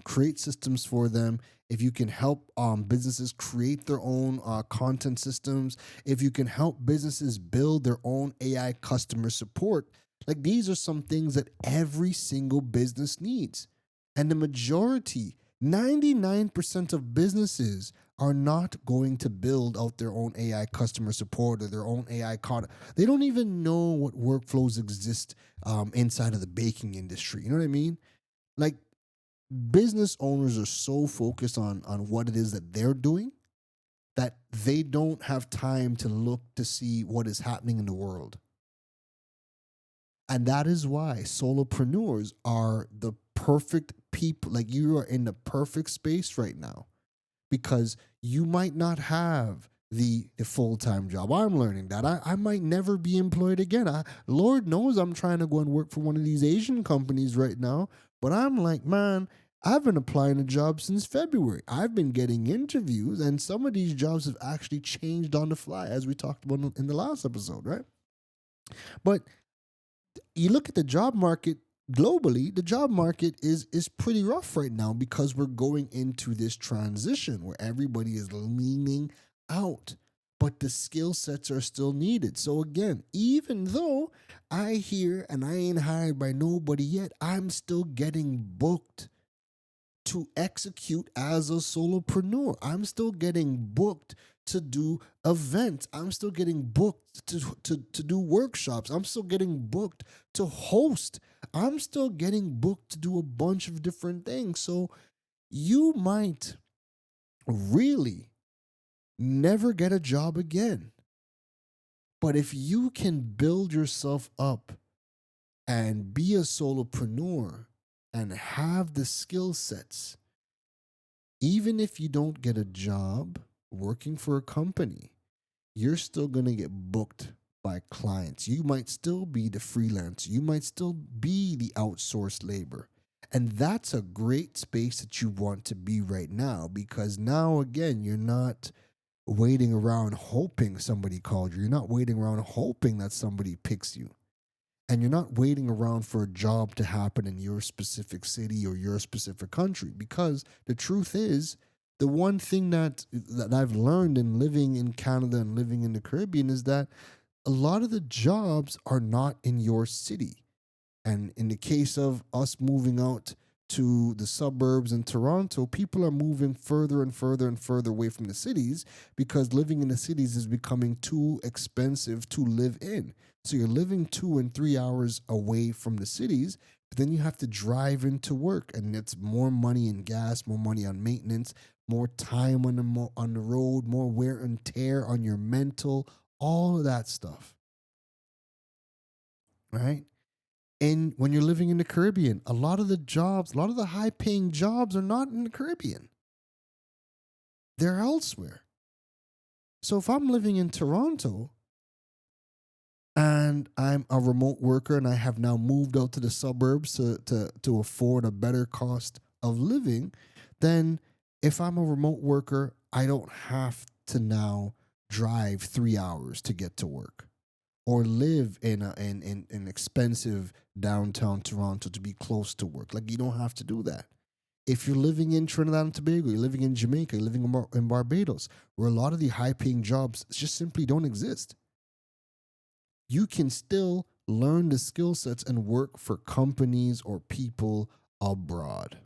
create systems for them, if you can help businesses create their own content systems, if you can help businesses build their own AI customer support, like these are some things that every single business needs. And the majority, 99% of businesses are not going to build out their own AI customer support or their own AI content. They don't even know what workflows exist inside of the baking industry. You know what I mean? Like, business owners are so focused on what it is that they're doing that they don't have time to look to see what is happening in the world. And that is why solopreneurs are the perfect people. Like, you are in the perfect space right now because you might not have the full-time job. I'm learning that. I might never be employed again. Lord knows I'm trying to go and work for one of these Asian companies right now. But I'm like, man, I've been applying to jobs since February. I've been getting interviews, and some of these jobs have actually changed on the fly, as we talked about in the last episode, right? But you look at the job market, globally, the job market is pretty rough right now because we're going into this transition where everybody is leaning out, but the skill sets are still needed. So again, even though I hear and I ain't hired by nobody yet, I'm still getting booked to execute as a solopreneur. I'm still getting booked to do events. I'm still getting booked to do workshops. I'm still getting booked to host. I'm still getting booked to do a bunch of different things. So you might really never get a job again. But if you can build yourself up and be a solopreneur and have the skill sets, even if you don't get a job working for a company, you're still going to get booked by clients. You might still be the freelancer. You might still be the outsourced labor. And that's a great space that you want to be right now, because now, again, you're not waiting around hoping somebody called you. You're not waiting around hoping that somebody picks you. And you're not waiting around for a job to happen in your specific city or your specific country, because the truth is, the one thing that I've learned in living in Canada and living in the Caribbean is that a lot of the jobs are not in your city. And in the case of us moving out to the suburbs in Toronto, people are moving further and further and further away from the cities because living in the cities is becoming too expensive to live in. So you're living 2 and 3 hours away from the cities, but then you have to drive into work, and it's more money in gas, more money on maintenance, more time on the road, more wear and tear on your mental, all of that stuff, right? And when you're living in the Caribbean, a lot of the jobs, a lot of the high paying jobs are not in the Caribbean. They're elsewhere. So if I'm living in Toronto and I'm a remote worker and I have now moved out to the suburbs to afford a better cost of living, then if I'm a remote worker, I don't have to now drive 3 hours to get to work or live in an expensive downtown Toronto to be close to work. Like, you don't have to do that. If you're living in Trinidad and Tobago, you're living in Jamaica, you're living in Barbados, where a lot of the high paying jobs just simply don't exist, you can still learn the skill sets and work for companies or people abroad.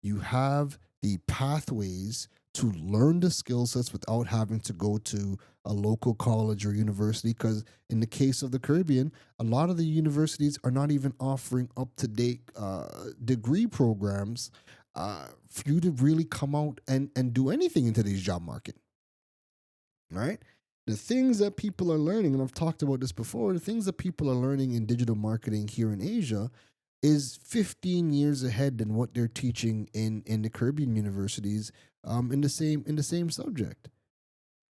You have the pathways to learn the skill sets without having to go to a local college or university, because in the case of the Caribbean, a lot of the universities are not even offering up-to-date degree programs for you to really come out and do anything in today's job market, right? The things that people are learning, and I've talked about this before, the things that people are learning in digital marketing here in Asia is 15 years ahead than what they're teaching in the Caribbean universities in the same subject.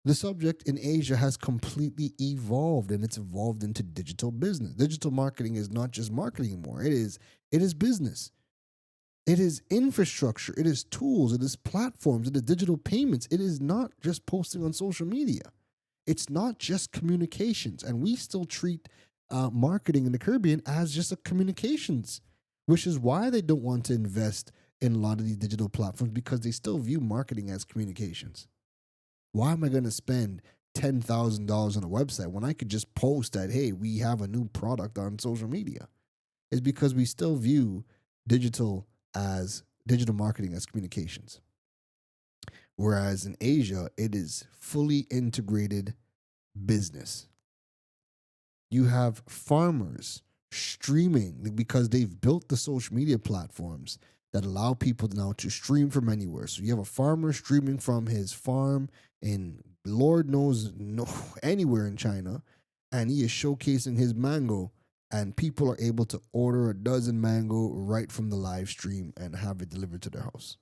The subject in Asia has completely evolved, and it's evolved into digital business. Digital marketing is not just marketing anymore. It is business. It is infrastructure. It is tools. It is platforms. It is digital payments. It is not just posting on social media. It's not just communications. And we still treat marketing in the Caribbean as just a communications, which is why they don't want to invest in a lot of these digital platforms, because they still view marketing as communications. Why am I going to spend $10,000 on a website when I could just post that, hey, we have a new product on social media? It's because we still view digital marketing as communications. Whereas in Asia, it is fully integrated business. You have farmers streaming because they've built the social media platforms that allow people now to stream from anywhere. So you have a farmer streaming from his farm in Lord knows anywhere in China, and he is showcasing his mango, and people are able to order a dozen mango right from the live stream and have it delivered to their house.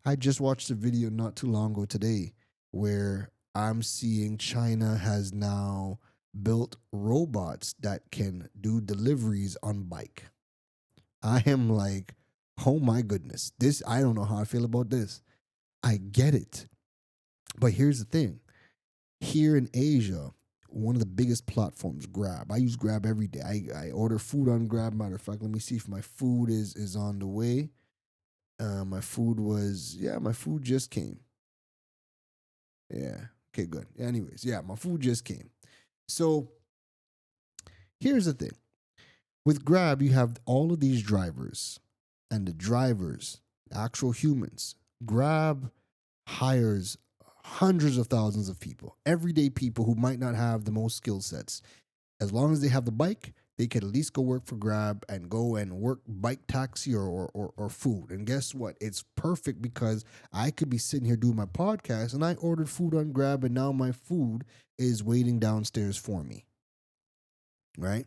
I just watched a video not too long ago today where I'm seeing China has now built robots that can do deliveries on bike. I am like, oh my goodness, I don't know how I feel about this. I get it. But here's the thing. Here in Asia, one of the biggest platforms, Grab. I use Grab every day. I order food on Grab. Matter of fact, let me see if my food is on the way. My food just came. Yeah. Okay, good. Anyways, yeah, my food just came. So here's the thing. With Grab, you have all of these drivers, and the drivers, actual humans. Grab hires hundreds of thousands of people, everyday people who might not have the most skill sets. As long as they have the bike, they could at least go work for Grab and go and work bike taxi or food. And guess what? It's perfect because I could be sitting here doing my podcast and I ordered food on Grab and now my food is waiting downstairs for me. Right?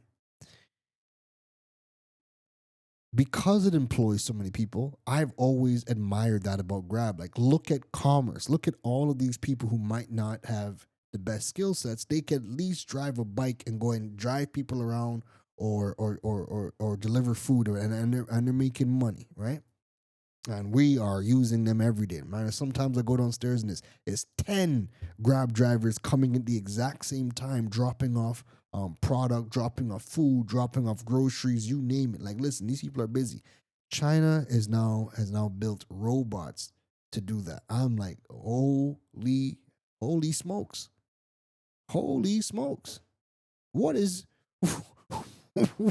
Because it employs so many people, I've always admired that about Grab. Like, look at commerce. Look at all of these people who might not have the best skill sets. They can at least drive a bike and go and drive people around or deliver food, and they're making money, right? And we are using them every day. Man, sometimes I go downstairs and it's 10 Grab drivers coming at the exact same time, dropping off product, dropping off food, dropping off groceries, you name it. Like, listen, these people are busy. China has now built robots to do that. I'm like, holy smokes. Holy smokes. What is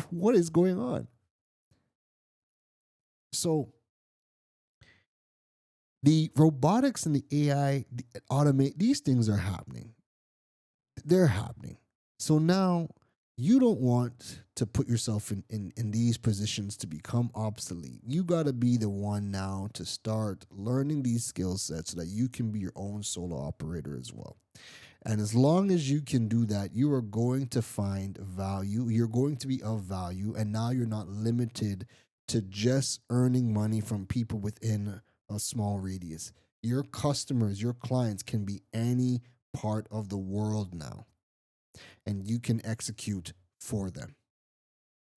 what is going on? So the robotics and the AI, automate, these things are happening. They're happening. So now you don't want to put yourself in these positions to become obsolete. You got to be the one now to start learning these skill sets so that you can be your own solo operator as well. And as long as you can do that, you are going to find value. You're going to be of value. And now you're not limited to just earning money from people within a small radius. Your customers, your clients can be any part of the world now. And you can execute for them.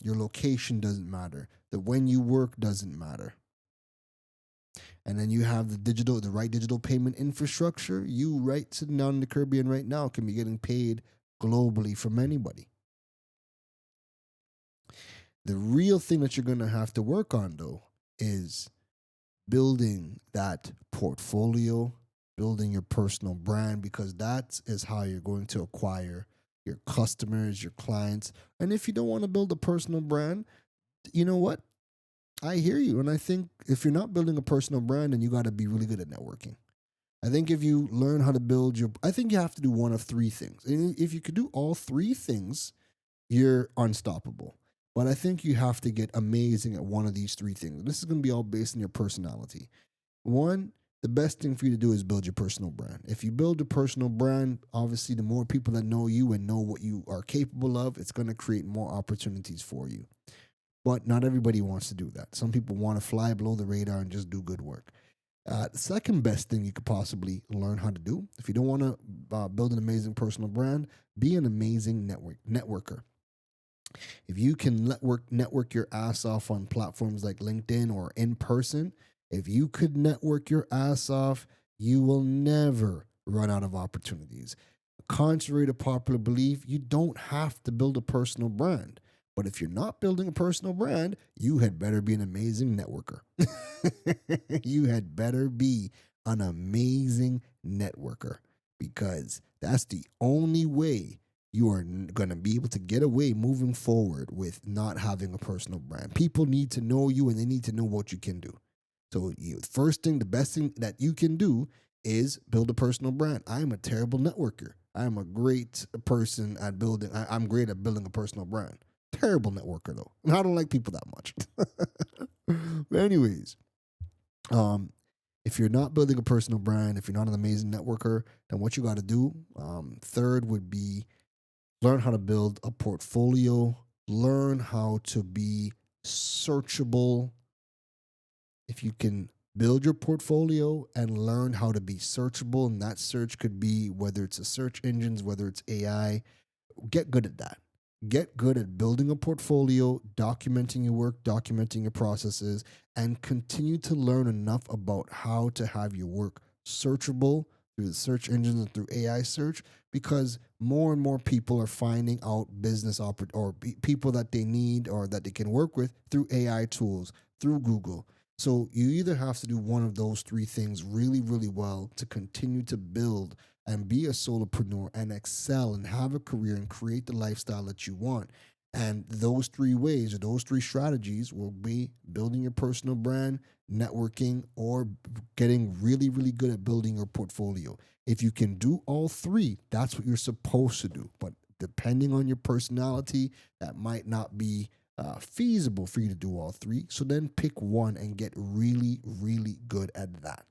Your location doesn't matter. The when you work doesn't matter. And then you have the right digital payment infrastructure. You right sitting down in the Caribbean right now can be getting paid globally from anybody. The real thing that you're going to have to work on, though, is building that portfolio, building your personal brand, because that is how you're going to acquire your customers, your clients. And if you don't want to build a personal brand, you know what? I hear you. And I think if you're not building a personal brand, then you got to be really good at networking. I think if you learn how to build I think you have to do one of three things. And if you could do all three things, you're unstoppable. But I think you have to get amazing at one of these three things. This is going to be all based on your personality. One, the best thing for you to do is build your personal brand. If you build a personal brand, obviously the more people that know you and know what you are capable of, it's going to create more opportunities for you. But not everybody wants to do that. Some people want to fly below the radar and just do good work. The second best thing you could possibly learn how to do, if you don't want to build an amazing personal brand, be an amazing networker. If you can network your ass off on platforms like LinkedIn or in person, if you could network your ass off, you will never run out of opportunities. Contrary to popular belief, you don't have to build a personal brand. But if you're not building a personal brand, you had better be an amazing networker. You had better be an amazing networker, because that's the only way you are going to be able to get away moving forward with not having a personal brand. People need to know you and they need to know what you can do. So the best thing that you can do is build a personal brand. I'm a terrible networker. I'm a great person at building. I'm great at building a personal brand. Terrible networker, though. I don't like people that much. But anyways, if you're not building a personal brand, if you're not an amazing networker, then what you got to do, third would be learn how to build a portfolio, learn how to be searchable. If you can build your portfolio and learn how to be searchable, and that search could be whether it's a search engines, whether it's AI, get good at that. Get good at building a portfolio, documenting your work, documenting your processes, and continue to learn enough about how to have your work searchable through the search engines and through AI search, because more and more people are finding out people that they need or that they can work with through AI tools, through Google. So you either have to do one of those three things really, really well to continue to build and be a solopreneur and excel and have a career and create the lifestyle that you want. And those three ways or those three strategies will be building your personal brand, networking, or getting really, really good at building your portfolio. If you can do all three, that's what you're supposed to do. But depending on your personality, that might not be feasible for you to do all three. So then pick one and get really, really good at that.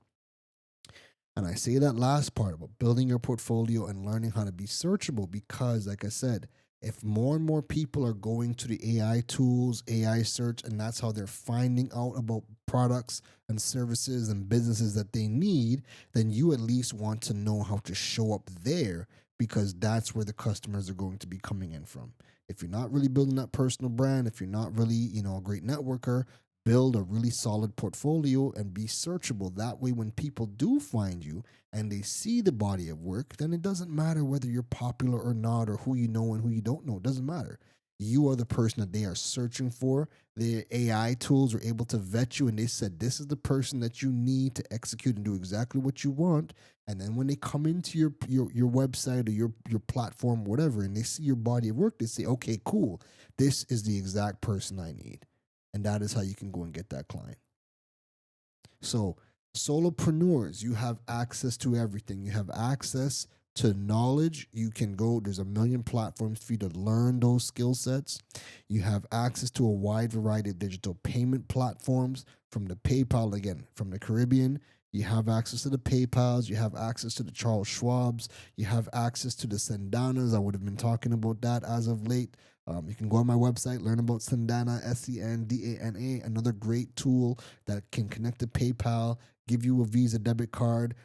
And I say that last part about building your portfolio and learning how to be searchable because, like I said, if more and more people are going to the AI tools, AI search, and that's how they're finding out about products and services and businesses that they need, then you at least want to know how to show up there because that's where the customers are going to be coming in from. If you're not really building that personal brand, if you're not really, a great networker, build a really solid portfolio and be searchable. That way, when people do find you and they see the body of work, then it doesn't matter whether you're popular or not or who you know and who you don't know. It doesn't matter. You are the person that they are searching for. The AI tools are able to vet you and they said, this is the person that you need to execute and do exactly what you want. And then when they come into your website or your platform, whatever, and they see your body of work, they say, okay, cool. This is the exact person I need. And that is how you can go and get that client. So, solopreneurs, you have access to everything. You have access to knowledge. You can go, there's a million platforms for you to learn those skill sets. You have access to a wide variety of digital payment platforms from the PayPal, again, from the Caribbean. You have access to the PayPals. You have access to the Charles Schwabs. You have access to the Sendanas. I would have been talking about that as of late. You can go on my website, learn about Sendana, Sendana, another great tool that can connect to PayPal, give you a Visa debit card,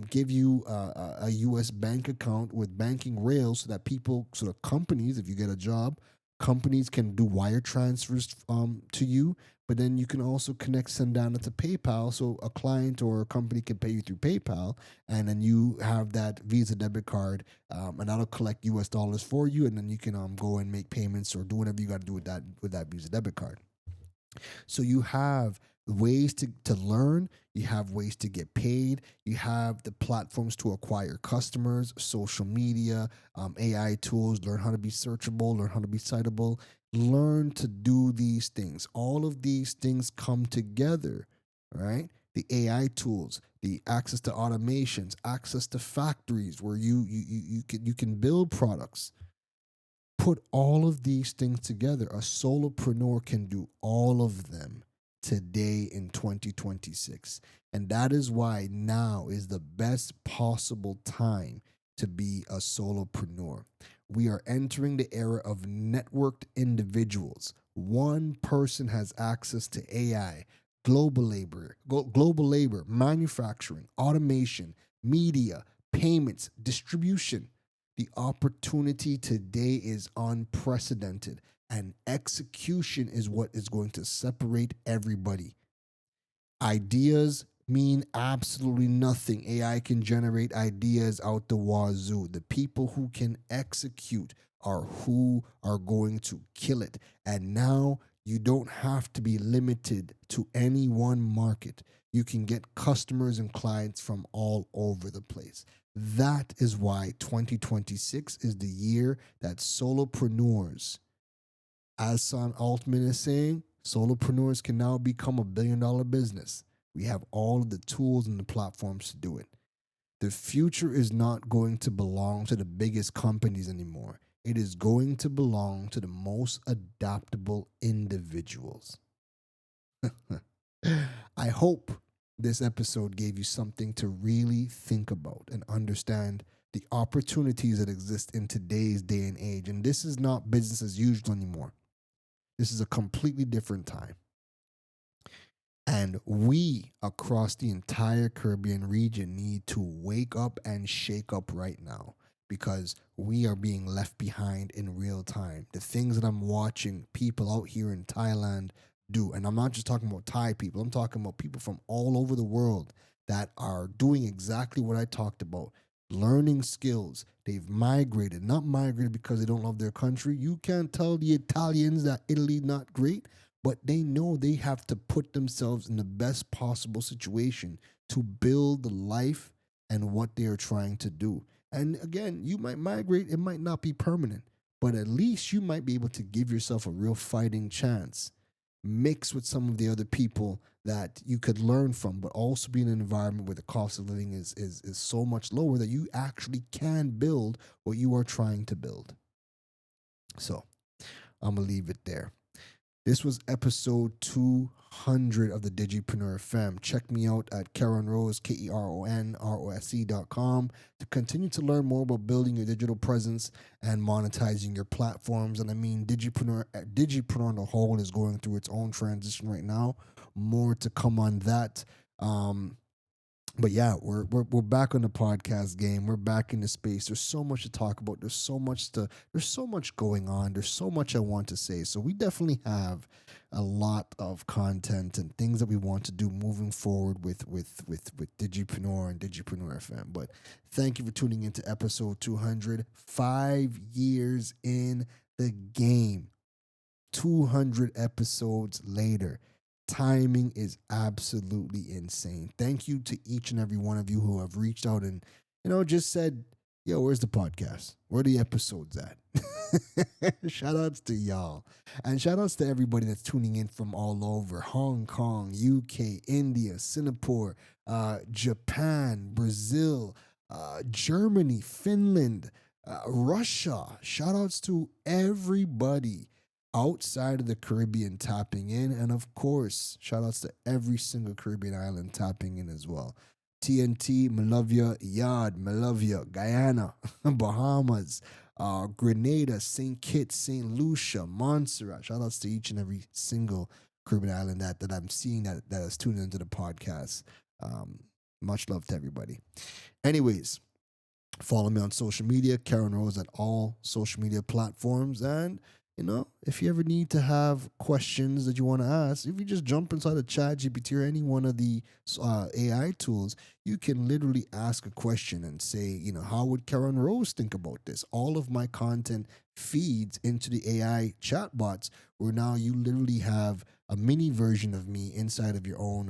give you a U.S. bank account with banking rails so that companies, if you get a job, companies can do wire transfers to you. But then you can also connect Sendana to PayPal, so a client or a company can pay you through PayPal, and then you have that Visa debit card, and that'll collect U.S. dollars for you, and then you can go and make payments or do whatever you got to do with that Visa debit card. So you have ways to learn, you have ways to get paid, you have the platforms to acquire customers, social media, AI tools, learn how to be searchable, learn how to be citable, learn to do these things. All of these things come together, right? The AI tools, the access to automations, access to factories where you can build products. Put all of these things together. A solopreneur can do all of them today in 2026. And that is why now is the best possible time to be a solopreneur. We are entering the era of networked individuals. One person has access to AI, global labor, manufacturing, automation, media, payments, distribution. The opportunity today is unprecedented, and execution is what is going to separate everybody. Ideas mean absolutely nothing. AI can generate ideas out the wazoo. The people who can execute are who are going to kill it. And now you don't have to be limited to any one market. You can get customers and clients from all over the place. That is why 2026 is the year that solopreneurs, as Sam Altman is saying, solopreneurs can now become $1 billion business. We have all of the tools and the platforms to do it. The future is not going to belong to the biggest companies anymore. It is going to belong to the most adaptable individuals. I hope this episode gave you something to really think about and understand the opportunities that exist in today's day and age. And this is not business as usual anymore. This is a completely different time. And we across the entire Caribbean region need to wake up and shake up right now because we are being left behind in real time. The things that I'm watching people out here in Thailand do, and I'm not just talking about Thai people, I'm talking about people from all over the world that are doing exactly what I talked about, learning skills. They've migrated, not migrated because they don't love their country. You can't tell the Italians that Italy not great, but they know they have to put themselves in the best possible situation to build the life and what they are trying to do. And again, you might migrate, it might not be permanent, but at least you might be able to give yourself a real fighting chance. Mix with some of the other people that you could learn from, but also be in an environment where the cost of living is so much lower that you actually can build what you are trying to build. So I'm going to leave it there. This was episode 200 of the Digipreneur FM. Check me out at Keron Rose, KeronRose.com to continue to learn more about building your digital presence and monetizing your platforms. And I mean, Digipreneur on the whole is going through its own transition right now. More to come on that. But yeah, we're back on the podcast game. We're back in the space. There's so much to talk about. There's so much going on. There's so much I want to say. So we definitely have a lot of content and things that we want to do moving forward with Digipreneur and Digipreneur FM. But thank you for tuning into episode 200. 5 years in the game. 200 episodes later. Timing is absolutely insane. Thank you to each and every one of you who have reached out and, just said, yo, where's the podcast? Where are the episodes at? Shout outs to y'all. And shout outs to everybody that's tuning in from all over. Hong Kong, UK, India, Singapore, Japan, Brazil, Germany, Finland, Russia. Shout outs to everybody outside of the Caribbean tapping in. And of course, shout outs to every single Caribbean island tapping in as well. TNT, Malavia, Yad, Malavia, Guyana, Bahamas, Grenada, St. Kitts, St. Lucia, Montserrat. Shout outs to each and every single Caribbean island that I'm seeing that is tuned into the podcast. Much love to everybody. Anyways, follow me on social media, Keron Rose at all social media platforms. And if you ever need to have questions that you want to ask, if you just jump inside of ChatGPT or any one of the AI tools, you can literally ask a question and say, how would Keron Rose think about this? All of my content feeds into the AI chatbots, where now you literally have a mini version of me inside of your own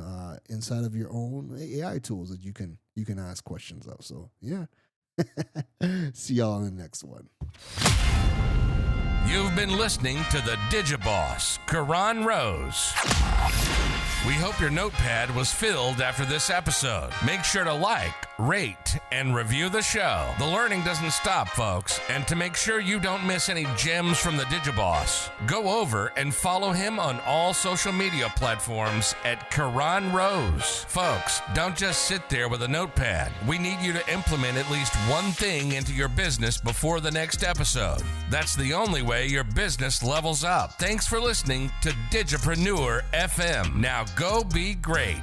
AI tools that you can ask questions of. So yeah, see y'all in the next one. You've been listening to the Digiboss, Keron Rose. We hope your notepad was filled after this episode. Make sure to like, rate, and review the show. The learning doesn't stop, folks. And to make sure you don't miss any gems from the Digiboss, go over and follow him on all social media platforms at Keron Rose. Folks, don't just sit there with a notepad. We need you to implement at least one thing into your business before the next episode. That's the only way your business levels up. Thanks for listening to Digipreneur FM. Now go be great.